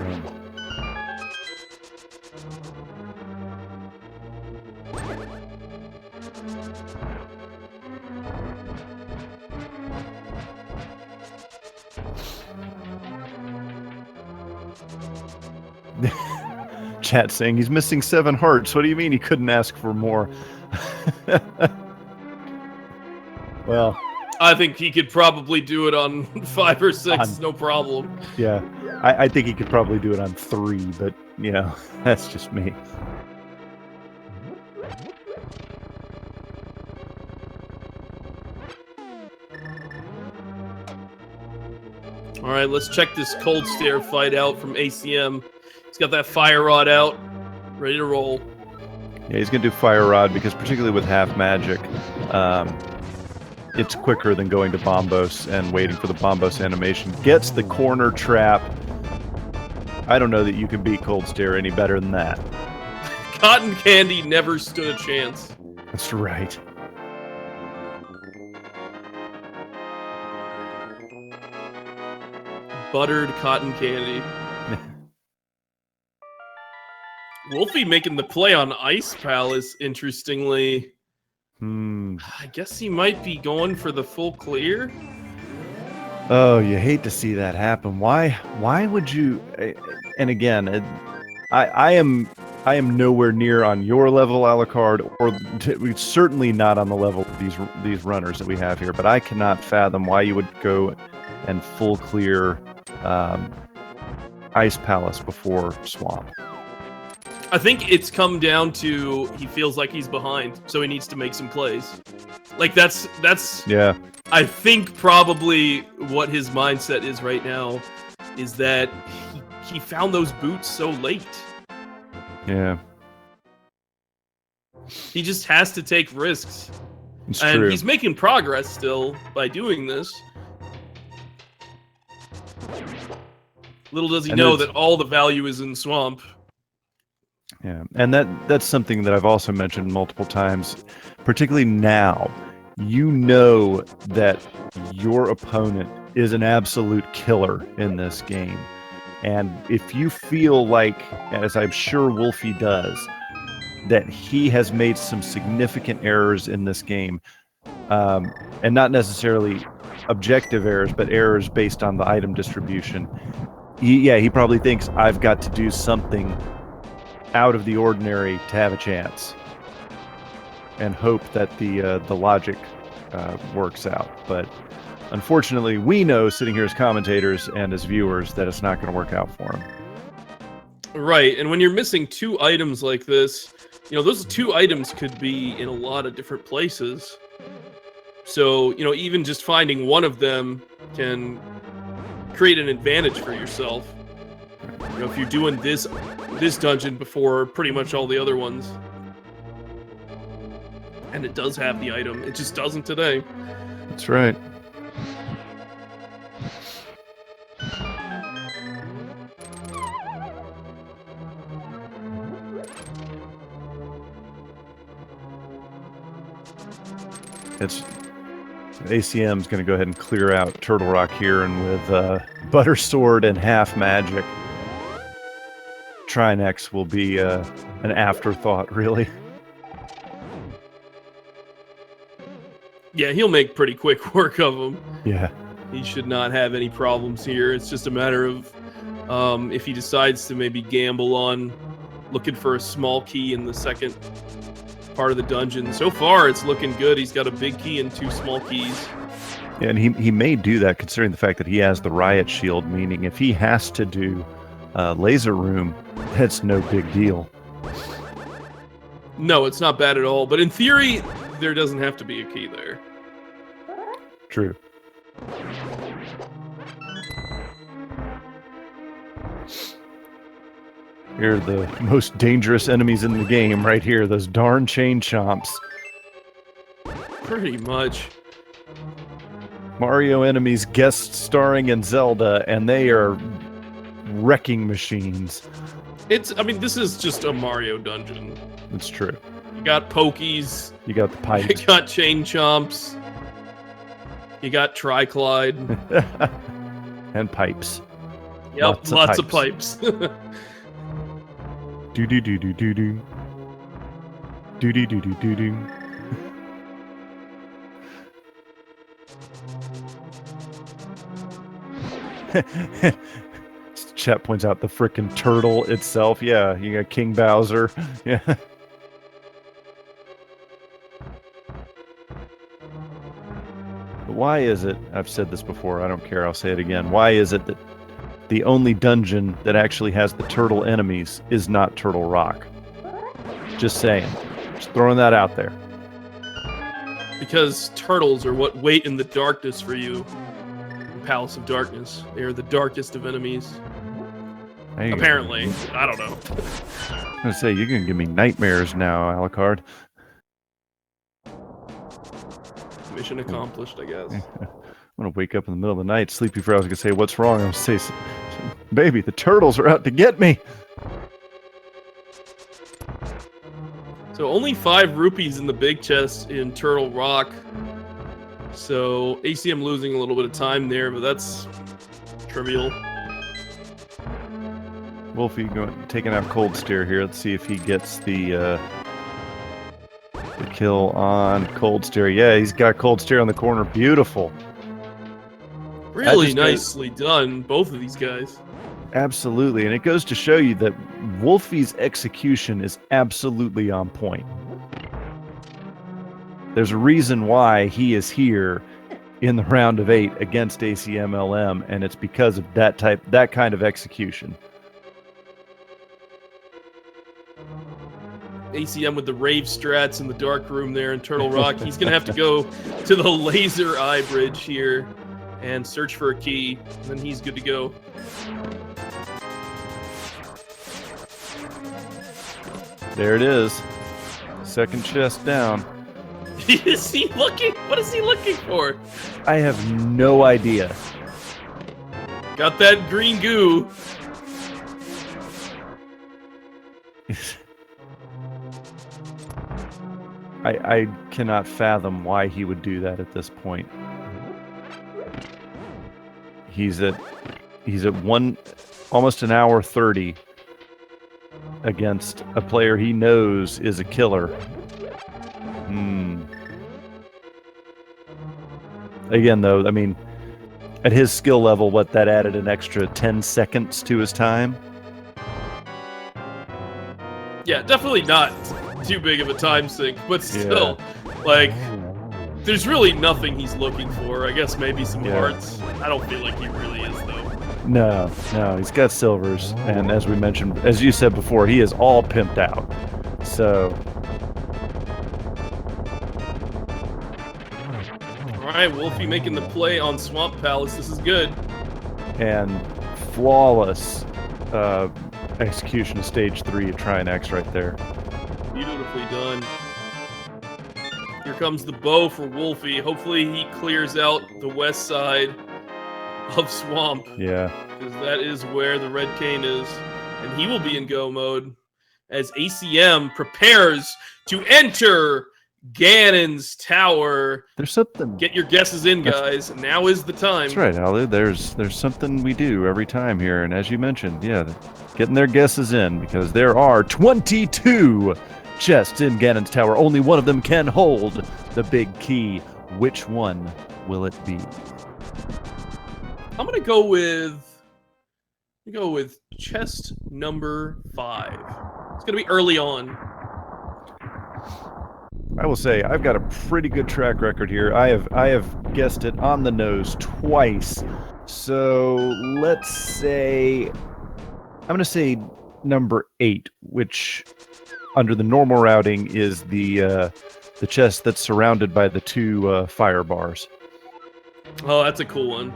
Chat saying he's missing 7 hearts. What do you mean he couldn't ask for more? Well, I think he could probably do it on 5 or 6, no problem. Yeah, I think he could probably do it on 3, but, you know, that's just me. All right, let's check this cold stare fight out from ACM. He's got that fire rod out, ready to roll. Yeah, he's going to do fire rod because particularly with half magic, it's quicker than going to Bombos and waiting for the Bombos animation. Gets the corner trap. I don't know that you can beat cold stare any better than that. Cotton candy never stood a chance. That's right. Buttered cotton candy. Wulfy making the play on Ice Palace, interestingly. I guess he might be going for the full clear. Oh, you hate to see that happen. Why would you? And again, I am nowhere near on your level, Alucard, or certainly not on the level of these runners that we have here. But I cannot fathom why you would go and full clear Ice Palace before Swamp. I think it's come down to he feels like he's behind, so he needs to make some plays. Like that's yeah. I think probably what his mindset is right now is that he found those boots so late. Yeah. He just has to take risks. It's and true. He's making progress still by doing this. Little does he know that all the value is in Swamp. Yeah, and that's something that I've also mentioned multiple times, particularly now. You know that your opponent is an absolute killer in this game. And if you feel like, as I'm sure Wulfy does, that he has made some significant errors in this game, and not necessarily objective errors, but errors based on the item distribution, he probably thinks I've got to do something out of the ordinary to have a chance, and hope that the logic works out. But unfortunately, we know, sitting here as commentators and as viewers, that it's not going to work out for him. Right, and when you're missing 2 items like this, you know, those 2 items could be in a lot of different places. So, you know, even just finding one of them can create an advantage for yourself. You know, if you're doing this dungeon before pretty much all the other ones. And it does have the item. It just doesn't today. That's right. ACM's going to go ahead and clear out Turtle Rock here, and with Butter Sword and half magic, Trinex will be an afterthought, really. Yeah, he'll make pretty quick work of them. Yeah. He should not have any problems here. It's just a matter of if he decides to maybe gamble on looking for a small key in the second part of the dungeon. So far, it's looking good. He's got a big key and 2 small keys. And he may do that considering the fact that he has the riot shield, meaning if he has to do laser room, that's no big deal. No, it's not bad at all. But in theory, there doesn't have to be a key there. True. Here are the most dangerous enemies in the game right here, those darn chain chomps. Pretty much. Mario enemies guest starring in Zelda, and they are wrecking machines. I mean, this is just a Mario dungeon. It's true. You got Pokies. You got the pipe. You got Chain Chomps. You got Triclide. And pipes. Yep, lots of pipes. Do do do do do do. Do do do do do do. Chet points out the frickin' turtle itself. Yeah, you got King Bowser. Yeah. But why is it, I've said this before, I don't care, I'll say it again. Why is it that the only dungeon that actually has the turtle enemies is not Turtle Rock? Just saying. Just throwing that out there. Because turtles are what wait in the darkness for you. Palace of Darkness. They are the darkest of enemies. Apparently. I don't know. I'm gonna say, you're gonna give me nightmares now, Alucard. Mission accomplished, I guess. I'm gonna wake up in the middle of the night, sleepy for hours, gonna say, what's wrong? I'm gonna say, baby, the turtles are out to get me! So only 5 rupees in the big chest in Turtle Rock. So ACM losing a little bit of time there, but that's trivial. Wolfie taking out Cold Steer here. Let's see if he gets the kill on Cold Steer. Yeah, he's got Cold Steer on the corner. Beautiful. Really nicely done, both of these guys. Absolutely, and it goes to show you that Wolfie's execution is absolutely on point. There's a reason why he is here in the round of 8 against Acmlm, and it's because of that kind of execution. ACM with the rave strats in the dark room there in Turtle Rock. He's gonna have to go to the laser eye bridge here and search for a key, and then he's good to go. There it is. Second chest down. Is he looking? What is he looking for? I have no idea. Got that green goo. I cannot fathom why he would do that at this point. He's at almost an hour 30 against a player he knows is a killer. Again, though, I mean, at his skill level, that added an extra 10 seconds to his time? Yeah, definitely not too big of a time sink, but still, like, there's really nothing he's looking for. I guess maybe some hearts. I don't feel like he really is, though. No, he's got silvers, and as we mentioned, as you said before, he is all pimped out. So... Alright, Wolfie making the play on Swamp Palace. This is good. And flawless execution of stage 3 at Try and X right there. Beautifully done. Here comes the bow for Wolfie. Hopefully he clears out the west side of Swamp. Yeah. Because that is where the red cane is. And he will be in go mode as ACM prepares to enter Ganon's tower. There's something. Get your guesses in, guys. Now is the time. That's right, Ali. There's something we do every time here, and as you mentioned, getting their guesses in, because there are 22 chests in Ganon's tower. Only one of them can hold the big key. Which one will it be? I'm gonna go with chest number 5. It's gonna be early on. I will say I've got a pretty good track record here. I have guessed it on the nose twice. So let's say I'm going to say number 8, which under the normal routing is the chest that's surrounded by the 2 fire bars. Oh, that's a cool one.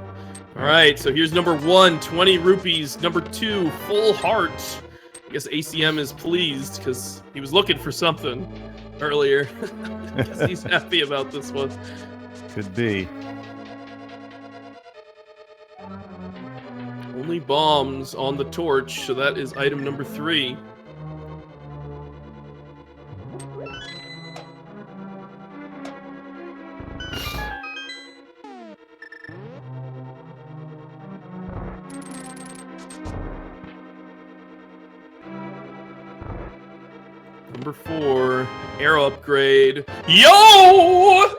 All right, so here's number 1, 20 rupees. Number 2, full heart. I guess ACM is pleased because he was looking for something earlier. I guess he's happy about this one. Could be. Only bombs on the torch, so that is item number 3. Number 4, arrow upgrade. Yo!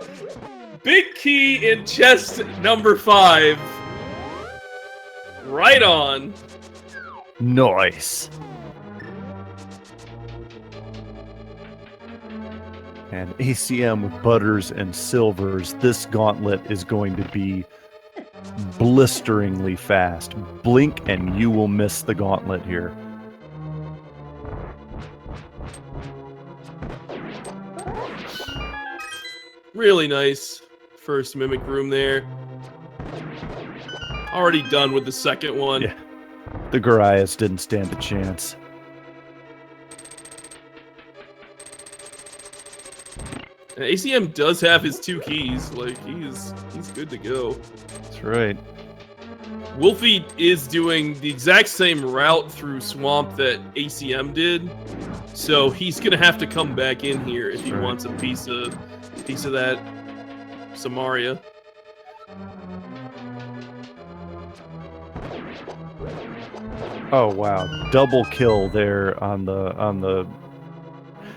Big key in chest number 5. Right on. Nice. And ACM with butters and silvers, this gauntlet is going to be blisteringly fast. Blink and you will miss the gauntlet here. Really nice first mimic room there. Already done with the second one. Yeah. The Gorias didn't stand a chance. And ACM does have his 2 keys. Like, he's good to go. That's right. Wulfy is doing the exact same route through Swamp that ACM did. So he's gonna have to come back in here if he wants a piece of that Samaria. Oh wow, double kill there on the I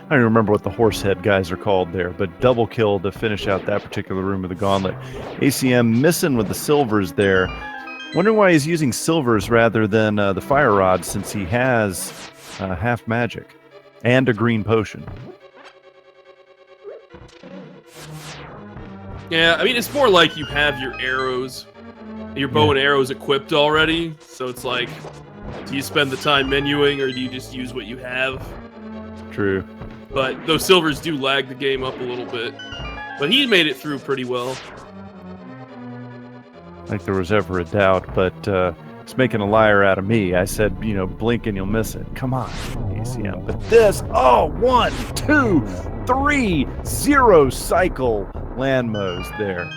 don't even remember what the horse head guys are called there, but double kill to finish out that particular room of the gauntlet. ACM missing with the silvers there. Wondering why he's using silvers rather than the fire rod, since he has half magic and a green potion. Yeah, I mean, it's more like you have your arrows, your bow and arrows equipped already, so it's like, do you spend the time menuing, or do you just use what you have? True. But those silvers do lag the game up a little bit. But he made it through pretty well. Like there was ever a doubt, but it's making a liar out of me. I said, you know, blink and you'll miss it. Come on, ACM. But this, 1, 2, 3, 0 cycle land mows there.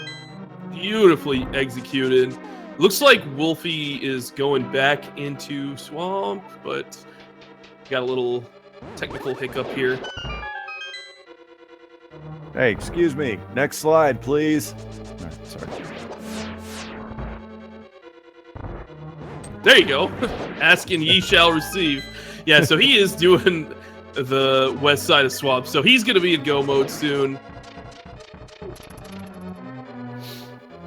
Beautifully executed. Looks like Wulfy is going back into Swamp, but got a little technical hiccup here. Hey, excuse me. Next slide, please. All right, sorry. There you go. Ask and ye shall receive. Yeah, so he is doing the west side of Swamp, so he's going to be in go mode soon.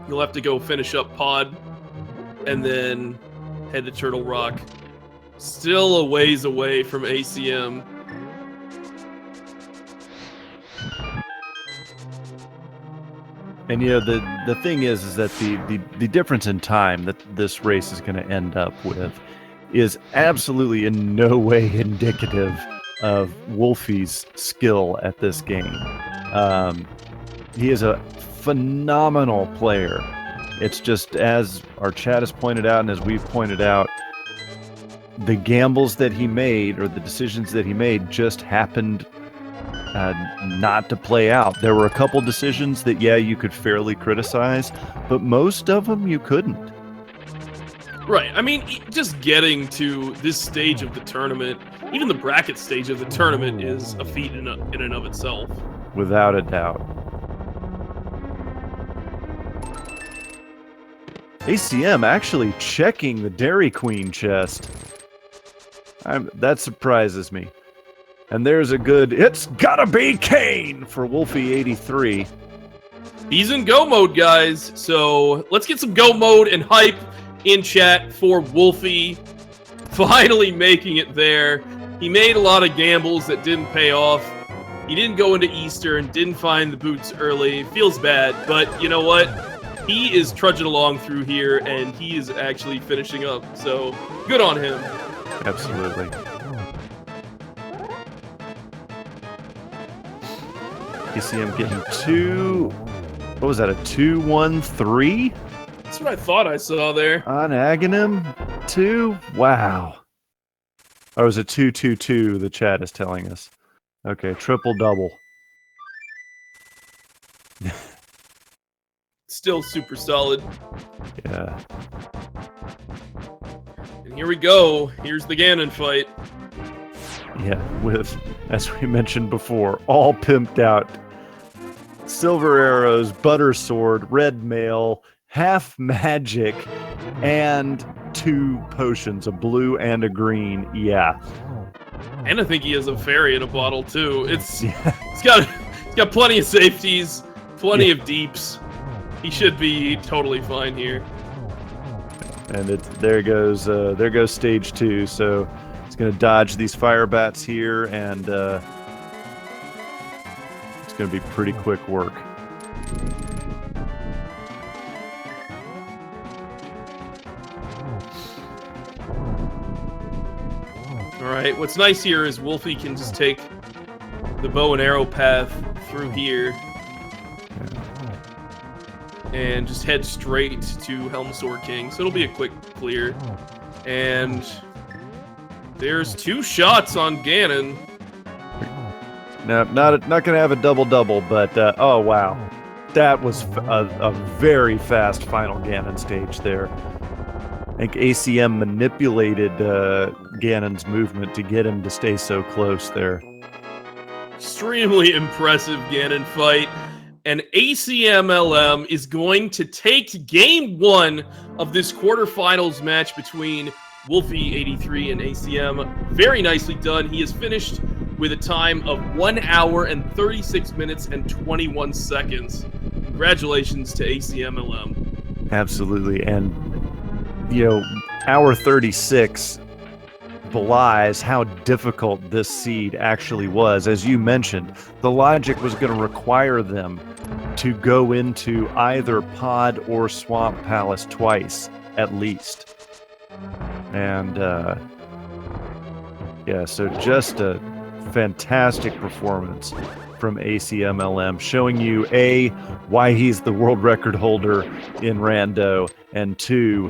You'll have to go finish up Pod and then head to Turtle Rock. Still a ways away from ACM. And you know, the thing is that the difference in time that this race is going to end up with is absolutely in no way indicative of Wulfy's skill at this game. He is a phenomenal player. It's just, as our chat has pointed out and as we've pointed out, the gambles that he made, or the decisions that he made, just happened not to play out. There were a couple decisions that, yeah, you could fairly criticize, but most of them you couldn't. Right. I mean, just getting to this stage of the tournament, even the bracket stage of the tournament, is a feat in and of itself. Without a doubt. ACM actually checking the Dairy Queen chest. That surprises me. And there's a good, it's gotta be Kane for wulfy83. He's in go mode, guys. So let's get some go mode and hype in chat for Wulfy finally making it there. He made a lot of gambles that didn't pay off. He didn't go into Eastern, didn't find the boots early. Feels bad, but you know what? He is trudging along through here, and he is actually finishing up. So good on him. Absolutely. You see him getting two. What was that? A 2-1-3 That's what I thought I saw there. on Agahnim? 2. Wow. Or was it 2-2-2? The chat is telling us. Okay, triple double. Still super solid. Yeah. And here we go. Here's the Ganon fight. Yeah, with, as we mentioned before, all pimped out. Silver arrows, butter sword, red mail, half magic, and 2 potions, a blue and a green. Yeah. And I think he has a fairy in a bottle too. It's got plenty of safeties, plenty of deeps. He should be totally fine here. And there goes stage 2. So it's going to dodge these fire bats here, and it's going to be pretty quick work. Alright, what's nice here is Wulfy can just take the bow and arrow path through here and just head straight to Helmsor King. So it'll be a quick clear. And there's 2 shots on Ganon. No, not going to have a double-double, but oh wow. That was a very fast final Ganon stage there. I think ACM manipulated Ganon's movement to get him to stay so close there. Extremely impressive Ganon fight. And Acmlm is going to take game 1 of this quarterfinals match between wulfy83 and ACM. Very nicely done. He has finished with a time of 1 hour and 36 minutes and 21 seconds. Congratulations to Acmlm. Absolutely. And, you know, hour 36 belies how difficult this seed actually was. As you mentioned, the logic was going to require them to go into either pod or swamp palace twice, at least. And, yeah, so just a fantastic performance from ACMLM, showing you, A, why he's the world record holder in Rando, and 2,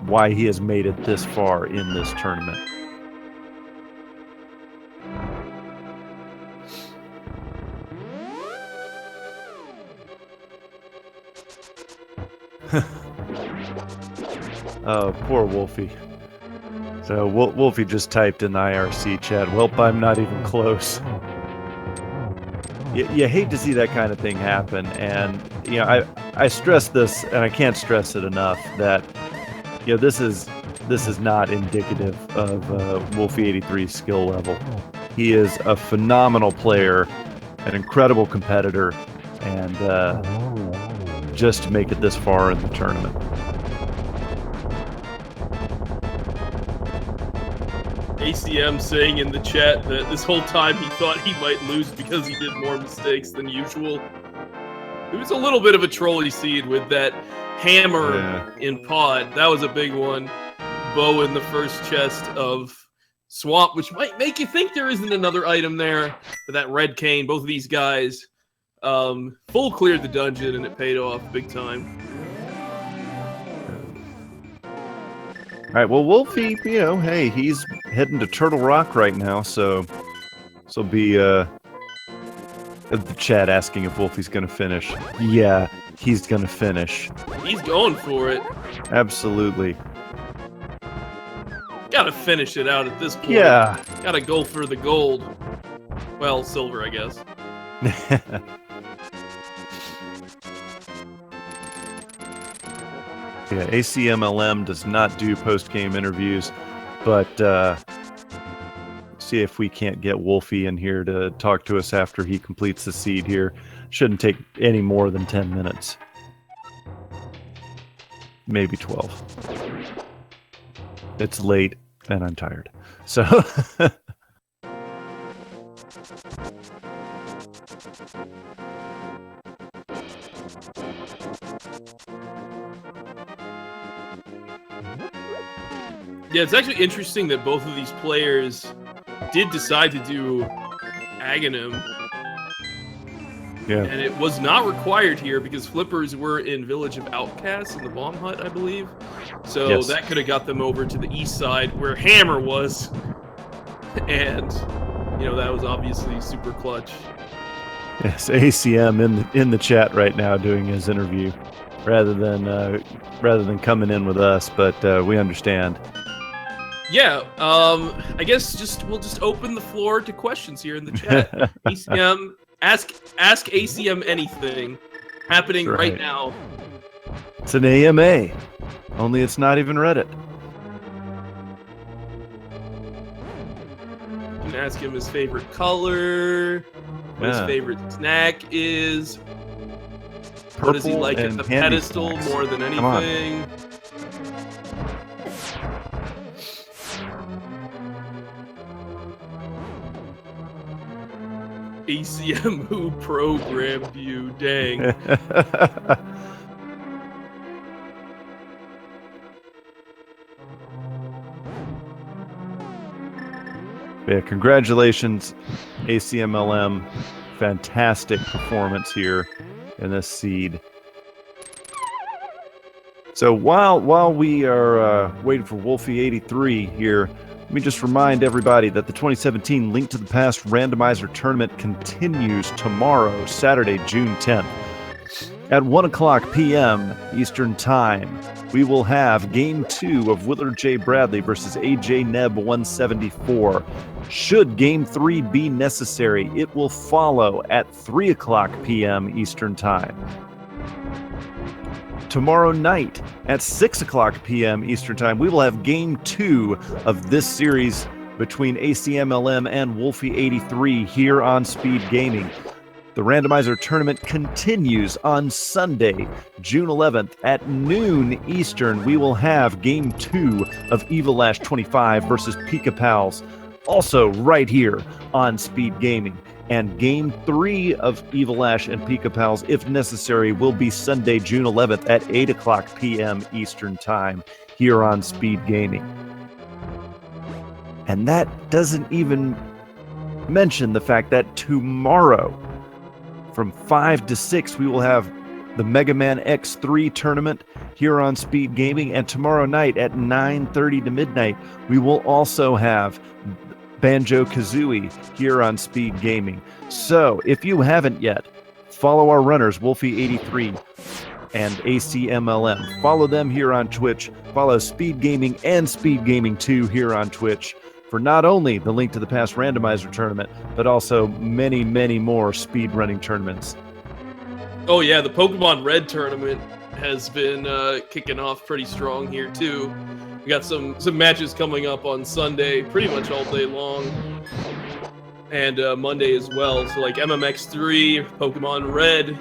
why he has made it this far in this tournament. Oh, poor Wulfy. So Wulfy just typed in the IRC chat, "Welp, I'm not even close." You hate to see that kind of thing happen, and you know I stress this, and I can't stress it enough, that you know this is not indicative of wulfy83's skill level. He is a phenomenal player, an incredible competitor, and just to make it this far in the tournament. ACM saying in the chat that this whole time he thought he might lose because he did more mistakes than usual. It was a little bit of a trolly seed with that hammer in pod. That was a big one. Bow in the first chest of swamp, which might make you think there isn't another item there for that red cane. Both of these guys full cleared the dungeon, and it paid off big time. All right, well, Wulfy, you know, hey, he's heading to Turtle Rock right now, so this will be the chat asking if Wulfy's going to finish. Yeah, he's going to finish. He's going for it. Absolutely. Gotta finish it out at this point. Yeah. Gotta go for the gold. Well, silver, I guess. Yeah, ACMLM does not do post-game interviews, but see if we can't get Wulfy in here to talk to us after he completes the seed here. Shouldn't take any more than 10 minutes. Maybe 12. It's late, and I'm tired. So... Yeah, it's actually interesting that both of these players did decide to do Agahnim. Yeah. And it was not required here because flippers were in Village of Outcasts in the bomb hut, I believe. So Yes. that could have got them over to the east side where Hammer was. And, you know, that was obviously super clutch. Yes, ACM in the chat right now doing his interview, rather than coming in with us, but we understand. Yeah, I guess we'll just open the floor to questions here in the chat. ACM, ask ACM anything happening right now. It's an AMA, only it's not even Reddit. You can ask him his favorite color, what his favorite snack is, what does he like at the pedestal snacks. More than anything. ACM, who programmed you? Dang. Yeah, congratulations, ACMLM. Fantastic performance here in this seed. So while we are waiting for wulfy83 here, let me just remind everybody that the 2017 Link to the Past Randomizer Tournament continues tomorrow, Saturday, June 10th. At 1:00 p.m. Eastern Time, we will have Game 2 of Willard J. Bradley versus AJ Neb 174. Should Game 3 be necessary, it will follow at 3:00 p.m. Eastern Time. Tomorrow night at 6:00 p.m. Eastern Time, we will have Game 2 of this series between ACMLM and wulfy83 here on Speed Gaming. The randomizer tournament continues on Sunday, June 11th at noon Eastern. We will have Game 2 of Evil Ash 25 versus Pika Pals, also right here on Speed Gaming. And Game 3 of Evil Ash and Pika Pals, if necessary, will be Sunday, June 11th at 8:00 p.m. Eastern Time here on Speed Gaming. And that doesn't even mention the fact that tomorrow, from 5 to 6, we will have the Mega Man X3 tournament here on Speed Gaming. And tomorrow night at 9:30 to midnight, we will also have Banjo-Kazooie here on Speed Gaming. So, if you haven't yet, follow our runners, wulfy83 and ACMLM. Follow them here on Twitch. Follow Speed Gaming and Speed Gaming 2 here on Twitch for not only the Link to the Past Randomizer tournament, but also many, many more speedrunning tournaments. Oh yeah, the Pokemon Red tournament has been kicking off pretty strong here too. We got some matches coming up on Sunday, pretty much all day long, and Monday as well. So like MMX3, Pokemon Red,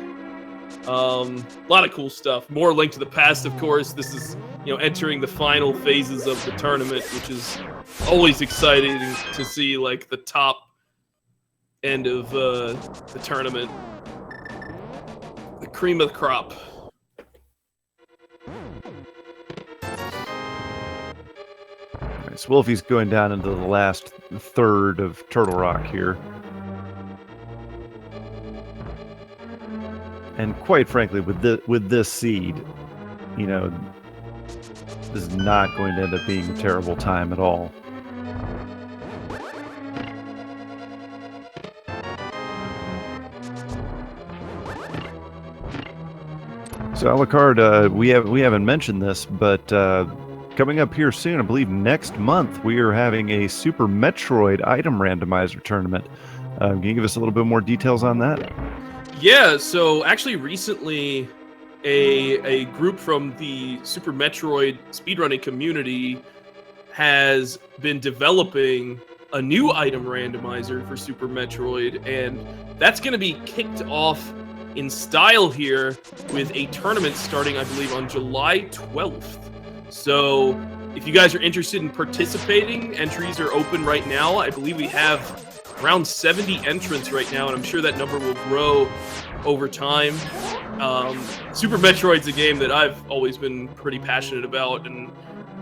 a lot of cool stuff. More Link to the Past, of course. This is entering the final phases of the tournament, which is always exciting to see, like the top end of the tournament, the cream of the crop. So Wolfie's going down into the last third of Turtle Rock here. And quite frankly, with this seed, this is not going to end up being a terrible time at all. So Alucard, we haven't mentioned this, but coming up here soon, I believe next month, we are having a Super Metroid item randomizer tournament. Can you give us a little bit more details on that? Yeah, so actually recently, a group from the Super Metroid speedrunning community has been developing a new item randomizer for Super Metroid, and that's going to be kicked off in style here with a tournament starting, I believe, on July 12th. So if you guys are interested in participating, entries are open right now. I believe we have around 70 entrants right now, and I'm sure that number will grow over time. Super Metroid's a game that I've always been pretty passionate about, and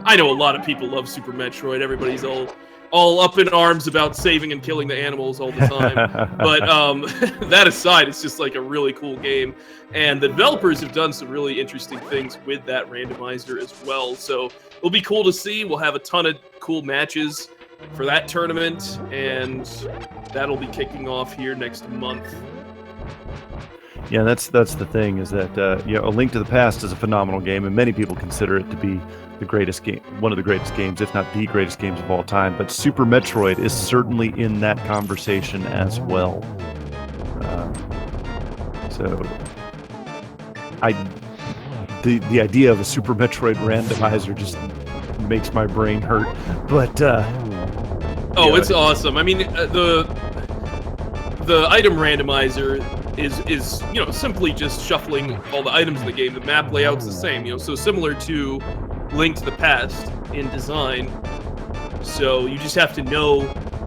I know a lot of people love Super Metroid. Everybody's all up in arms about saving and killing the animals all the time. But that aside, it's just like a really cool game. And the developers have done some really interesting things with that randomizer as well. So it'll be cool to see. We'll have a ton of cool matches for that tournament, and that'll be kicking off here next month. Yeah, that's the thing, is that A Link to the Past is a phenomenal game, and many people consider it to be the greatest game, one of the greatest games, if not the greatest games of all time. But Super Metroid is certainly in that conversation as well. The idea of a Super Metroid randomizer just makes my brain hurt. But it's awesome. I mean, the item randomizer is simply just shuffling all the items in the game. The map layout's the same, so similar to Link to the Past in design. So you just have to know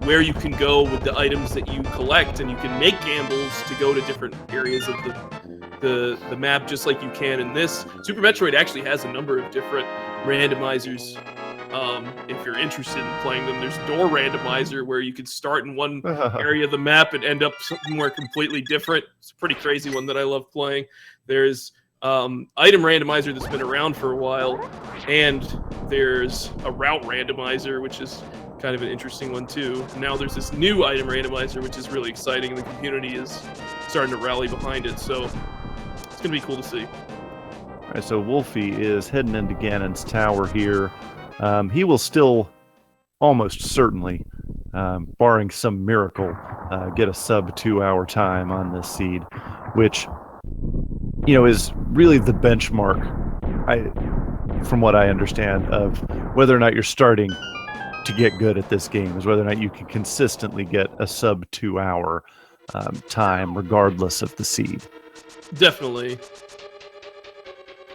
where you can go with the items that you collect, and you can make gambles to go to different areas of the map, just like you can in this. Super Metroid actually has a number of different randomizers. If you're interested in playing them, there's Door Randomizer, where you could start in one area of the map and end up somewhere completely different. It's a pretty crazy one that I love playing. There's Item Randomizer that's been around for a while, and there's a Route Randomizer, which is kind of an interesting one too. And now there's this new Item Randomizer, which is really exciting, and the community is starting to rally behind it. So it's going to be cool to see. All right, so Wulfy is heading into Ganon's tower here. He will still, almost certainly, barring some miracle, get a sub 2 hour time on this seed, which, is really the benchmark, from what I understand, of whether or not you're starting to get good at this game, is whether or not you can consistently get a sub 2 hour time, regardless of the seed. Definitely.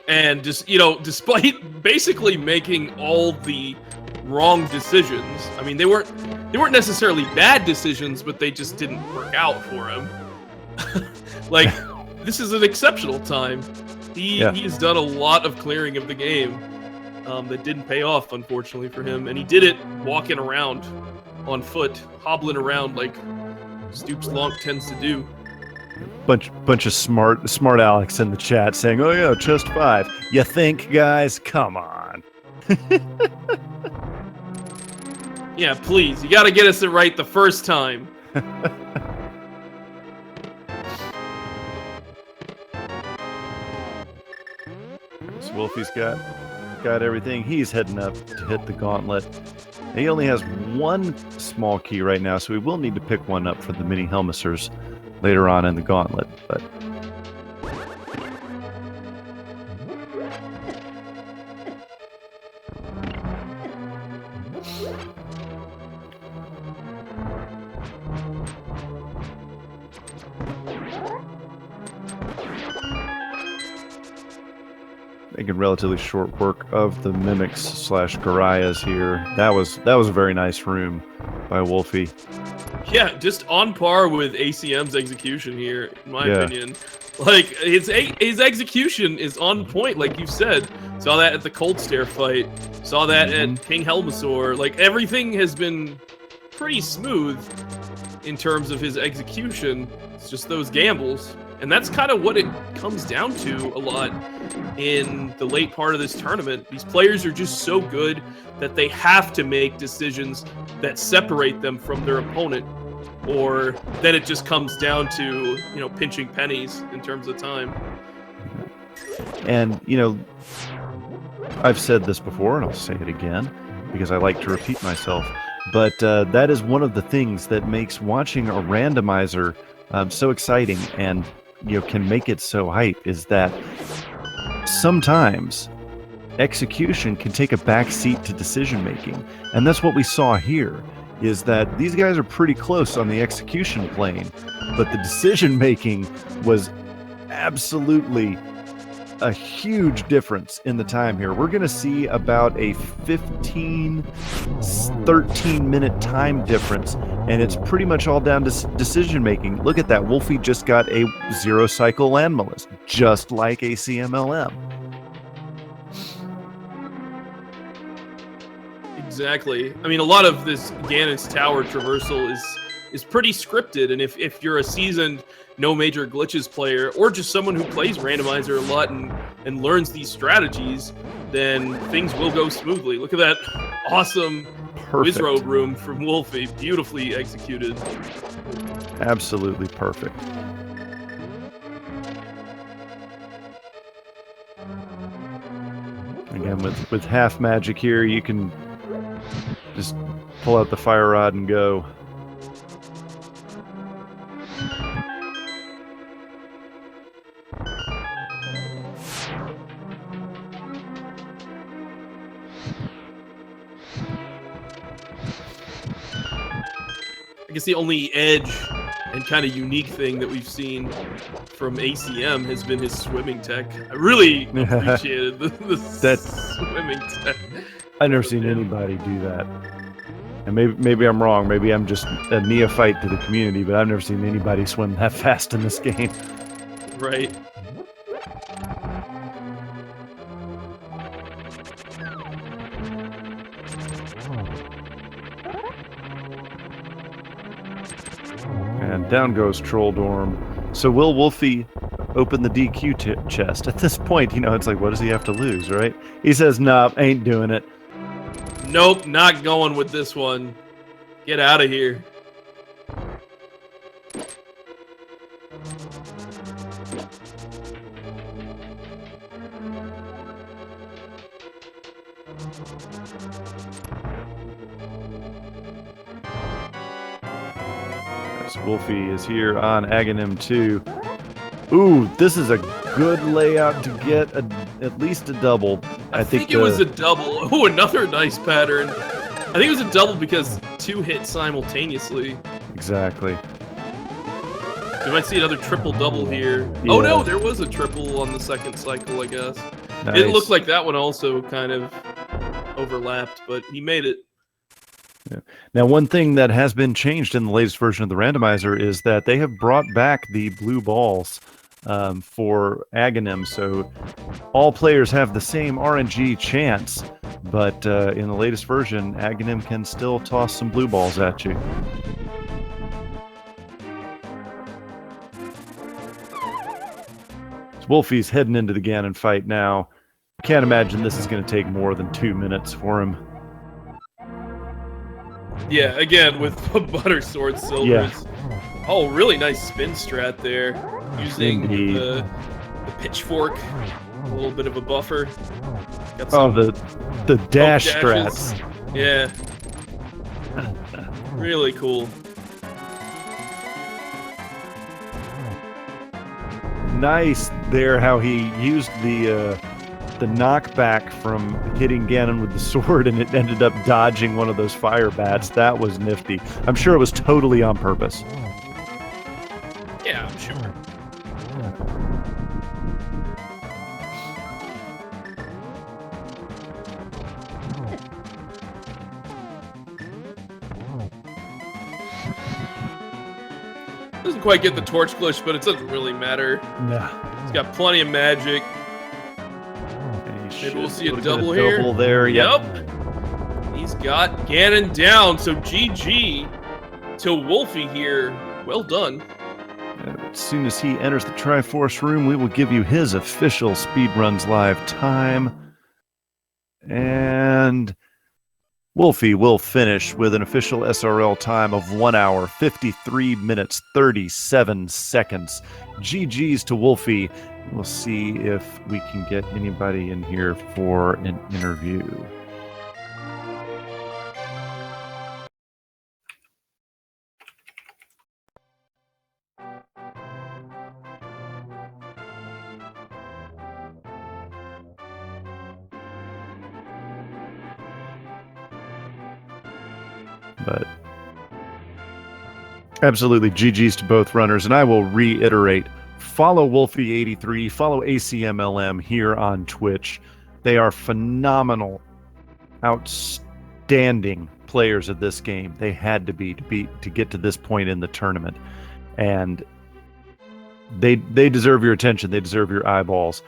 And just, despite basically making all the wrong decisions, I mean, they weren't necessarily bad decisions, but they just didn't work out for him. This is an exceptional time. He has done a lot of clearing of the game that didn't pay off, unfortunately, for him. And he did it walking around on foot, hobbling around like Stoops Lonk tends to do. Bunch of smart Alex in the chat saying, "Oh yeah, chest 5. You think, guys? Come on." Yeah, please. You got to get us it right the first time. So Wulfy's got everything. He's heading up to hit the gauntlet. He only has one small key right now, so we will need to pick one up for the mini Helmicers later on in the gauntlet, but making relatively short work of the mimics / Garayas here. That was a very nice room by Wulfy. Yeah, just on par with ACM's execution here, in my opinion. Like, his execution is on point, like you said. Saw that at the Cold Stare fight. Saw that at King Helmasaur. Like, everything has been pretty smooth in terms of his execution. It's just those gambles. And that's kind of what it comes down to a lot in the late part of this tournament. These players are just so good that they have to make decisions that separate them from their opponent, or then it just comes down to, pinching pennies in terms of time. And, I've said this before, and I'll say it again, because I like to repeat myself, but that is one of the things that makes watching a randomizer so exciting and, can make it so hype, is that sometimes execution can take a back seat to decision making. And that's what we saw here, is that these guys are pretty close on the execution plane, but the decision making was absolutely a huge difference in the time here. We're going to see about a 15, 13-minute time difference, and it's pretty much all down to decision making. Look at that. Wulfy just got a 0-cycle landmalice, just like a CMLM. Exactly. I mean, a lot of this Ganon's Tower traversal is pretty scripted, and if you're a seasoned no major glitches player, or just someone who plays Randomizer a lot and learns these strategies, then things will go smoothly. Look at that awesome Wizrobe room from Wulfy, beautifully executed. Absolutely perfect. Again, with half magic here, you can just pull out the fire rod and go. I guess the only edge and kind of unique thing that we've seen from ACM has been his swimming tech. I really appreciated the swimming tech. I've never seen anybody do that. And maybe I'm wrong. Maybe I'm just a neophyte to the community, but I've never seen anybody swim that fast in this game. Right. And down goes Trolldorm. So will Wulfy open the DQ chest? At this point, it's like, what does he have to lose, right? He says, "Nah, ain't doing it." Nope, not going with this one. Get out of here. Wulfy is here on Agahnim 2. Ooh, this is a good layout to get at least a double. I think it was a double. Oh, another nice pattern. I think it was a double because 2 hit simultaneously. Exactly. We might see another triple-double here. Yeah. Oh no, there was a triple on the second cycle, I guess. Nice. It looked like that one also kind of overlapped, but he made it. Yeah. Now, one thing that has been changed in the latest version of the randomizer is that they have brought back the blue balls for Agahnim, so all players have the same RNG chance, but in the latest version, Agahnim can still toss some blue balls at you. So Wulfy's heading into the Ganon fight now. I can't imagine this is going to take more than 2 minutes for him. Yeah, again, with Butter Sword Silvers. Yeah. Oh, really nice spin strat there. Using the pitchfork. A little bit of a buffer. Got some the dash strats. Yeah. Really cool. Nice there how he used the knockback from hitting Ganon with the sword, and it ended up dodging one of those fire bats. That was nifty. I'm sure it was totally on purpose. Yeah, I'm sure. Doesn't quite get the torch glitch, but it doesn't really matter. No. He's got plenty of magic. Maybe we'll see a double here. Double there, yep. He's got Ganon down, so GG to Wulfy here. Well done. As soon as he enters the Triforce room, we will give you his official Speedruns Live time. And Wulfy will finish with an official SRL time of 1 hour, 53 minutes, 37 seconds. GG's to Wulfy. We'll see if we can get anybody in here for an interview. But absolutely GG's to both runners, and I will reiterate, follow wulfy83, follow Acmlm here on Twitch. They are phenomenal, outstanding players of this game. They had to be to get to this point in the tournament, and they deserve your attention. They deserve your eyeballs.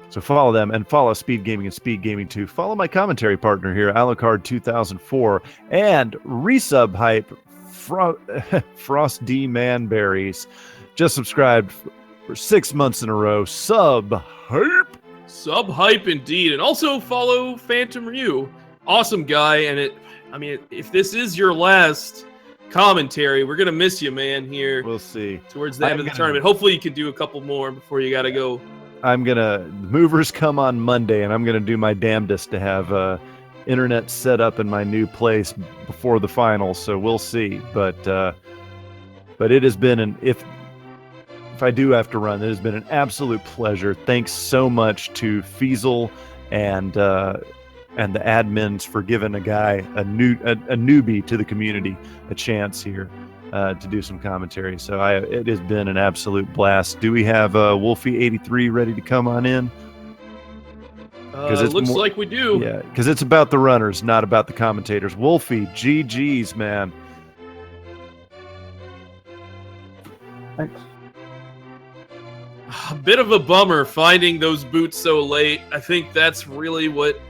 So follow them and follow Speed Gaming and Speed Gaming 2. Follow my commentary partner here, Alucard 2004, and resub hype Frost D Manberries. Just subscribed for 6 months in a row. Sub hype. Sub hype indeed, and also follow Phantom Ryu. Awesome guy, and I mean, if this is your last commentary, we're gonna miss you, man. Here, we'll see towards the end of the tournament. Hopefully, you can do a couple more before you gotta go. Movers come on Monday, and I'm gonna do my damnedest to have internet set up in my new place before the finals. So we'll see. But it has been if I do have to run, it has been an absolute pleasure. Thanks so much to Feasel and the admins for giving a guy a newbie to the community a chance here to do some commentary. So it has been an absolute blast. Do we have Wulfy83 ready to come on in? It looks like we do. Yeah, because it's about the runners, not about the commentators. Wulfy, GG's, man. Thanks. A bit of a bummer finding those boots so late. I think that's really what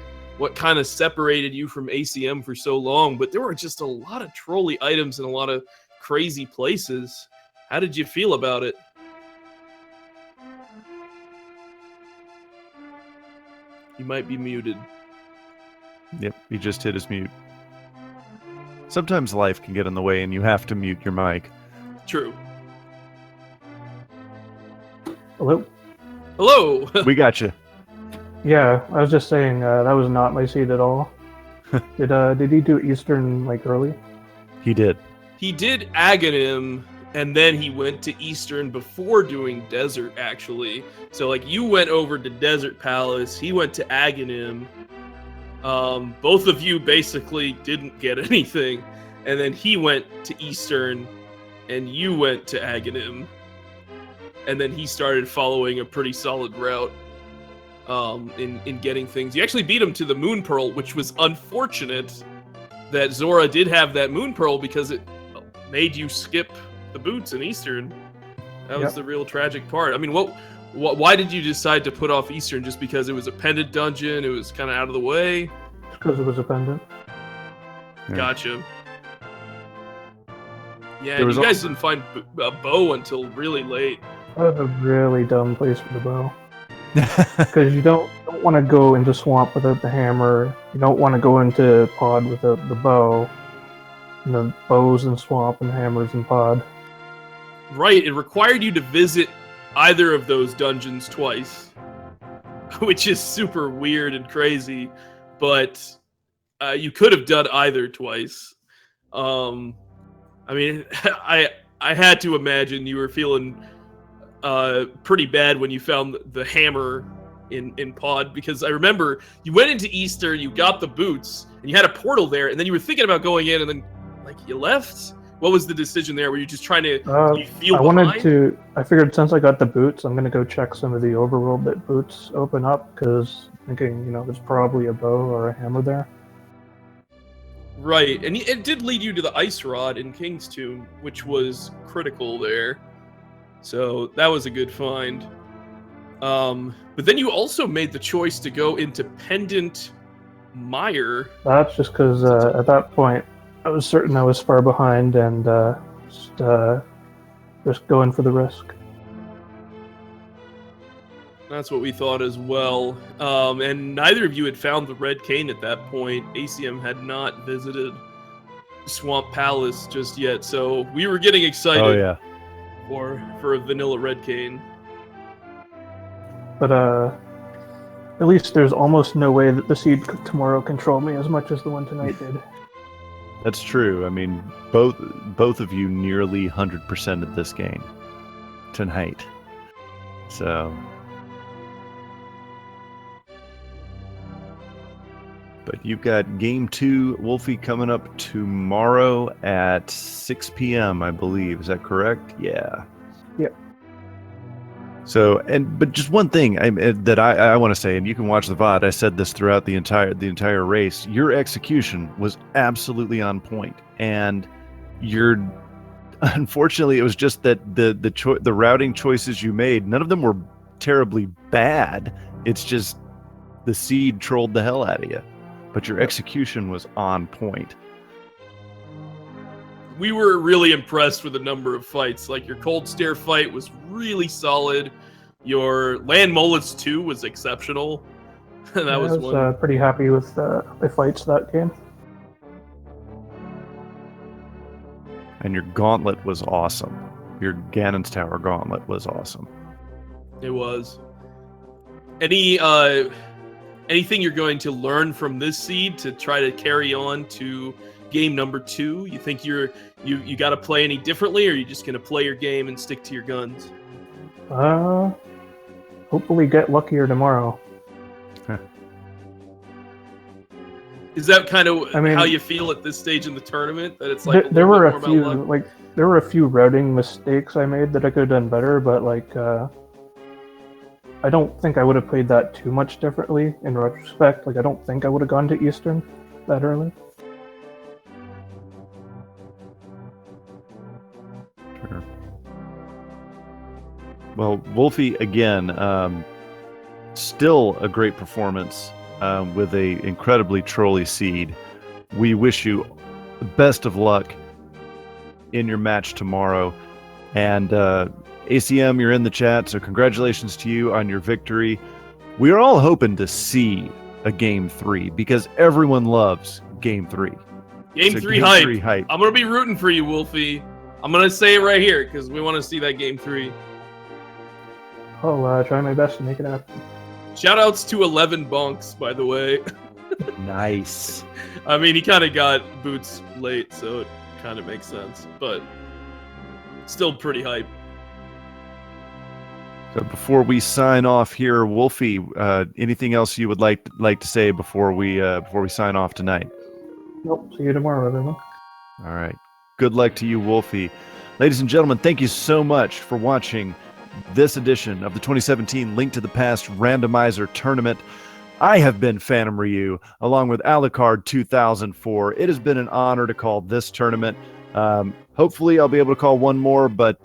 kind of separated you from ACM for so long. But there were just a lot of trolley items in a lot of crazy places. How did you feel about it? You might be muted. Yep, he just hit his mute. Sometimes life can get in the way and you have to mute your mic. True. Hello? Hello! We got you. Yeah, I was just saying, that was not my seed at all. Did he do Eastern, like, early? He did. He did Agahnim, and then he went to Eastern before doing Desert, actually. So, like, you went over to Desert Palace, he went to Agahnim. Both of you basically didn't get anything. And then he went to Eastern, and you went to Agahnim. And then he started following a pretty solid route in getting things. You actually beat him to the Moon Pearl, which was unfortunate that Zora did have that Moon Pearl because it made you skip the boots in Eastern. That was the real tragic part. I mean, why did you decide to put off Eastern? Just because it was a pendant dungeon? It was kind of out of the way? Because it was a pendant. Yeah. Gotcha. Yeah, you guys didn't find a bow until really late. That was a really dumb place for the bow. Because you don't want to go into swamp without the hammer. You don't want to go into pod without the bow. And the bows in swamp and hammers in pod. Right, it required you to visit either of those dungeons twice. Which is super weird and crazy. But you could have done either twice. I mean, I had to imagine you were feeling pretty bad when you found the hammer in pod, because I remember you went into Easter, you got the boots, and you had a portal there, and then you were thinking about going in, and then like you left. What was the decision there? Were you just trying to feel behind? I figured since I got the boots, I'm gonna go check some of the overworld that boots open up, because thinking, there's probably a bow or a hammer there. Right, and it did lead you to the ice rod in King's Tomb, which was critical there. So that was a good find. But then you also made the choice to go into Pendant Mire. That's just because at that point I was certain I was far behind and just going for the risk. That's what we thought as well. And neither of you had found the Red Cane at that point. ACM had not visited Swamp Palace just yet, so we were getting excited. Oh yeah. For a vanilla Red Cane. But at least there's almost no way that the seed tomorrow controlled me as much as the one tonight did. That's true. I mean, both of you nearly 100% at this game tonight. So, but you've got Game 2, Wulfy, coming up tomorrow at 6 p.m., I believe. Is that correct? Yeah. Yep. So, but just one thing that I want to say, and you can watch the VOD. I said this throughout the entire race. Your execution was absolutely on point, and unfortunately, it was just that the routing choices you made, none of them were terribly bad. It's just the seed trolled the hell out of you, but your execution was on point. We were really impressed with the number of fights. Like, your cold stare fight was really solid. Your land mullets 2 was exceptional. I was pretty happy with the fights that game. And your gauntlet was awesome. Your Ganon's Tower gauntlet was awesome. It was. Anything you're going to learn from this seed to try to carry on to game number 2? You think you got to play any differently, or are you just going to play your game and stick to your guns? Hopefully get luckier tomorrow. Is that kind of how you feel at this stage in the tournament? That it's like there were a few routing mistakes I made that I could have done better, but I don't think I would have played that too much differently in retrospect. I don't think I would have gone to Eastern that early. Sure. Well, Wulfy, again, still a great performance with a incredibly trolly seed. We wish you the best of luck in your match tomorrow. And ACM, you're in the chat, so congratulations to you on your victory. We are all hoping to see a Game 3 because everyone loves Game 3. Game 3 hype. I'm going to be rooting for you, Wulfy. I'm going to say it right here because we want to see that Game 3. I'll try my best to make it happen. Shoutouts to 11 Bunks, by the way. Nice. I mean, he kind of got boots late, so it kind of makes sense, but still pretty hype. So before we sign off here, Wulfy, anything else you would like to say before we sign off tonight? Nope. See you tomorrow, everyone. All right. Good luck to you, Wulfy. Ladies and gentlemen, thank you so much for watching this edition of the 2017 Link to the Past Randomizer Tournament. I have been Phantom Ryu, along with Alucard 2004. It has been an honor to call this tournament. Hopefully I'll be able to call one more, but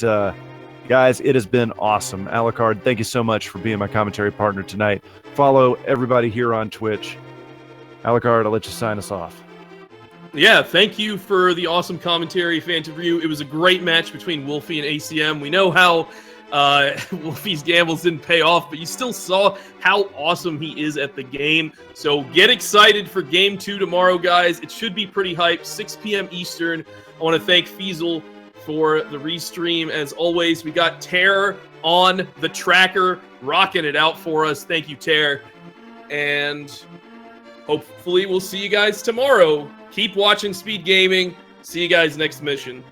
guys, it has been awesome. Alucard, thank you so much for being my commentary partner tonight. Follow everybody here on Twitch. Alucard, I'll let you sign us off. Yeah, thank you for the awesome commentary, Phantom Ryu. It was a great match between Wulfy and ACM. We know how Wulfy's gambles didn't pay off, but you still saw how awesome he is at the game. So get excited for Game 2 tomorrow, guys. It should be pretty hype. 6 p.m. Eastern. I want to thank Feasel for the restream. As always, we got Terror on the tracker, rocking it out for us. Thank you, Terror. And hopefully we'll see you guys tomorrow. Keep watching Speed Gaming. See you guys next mission.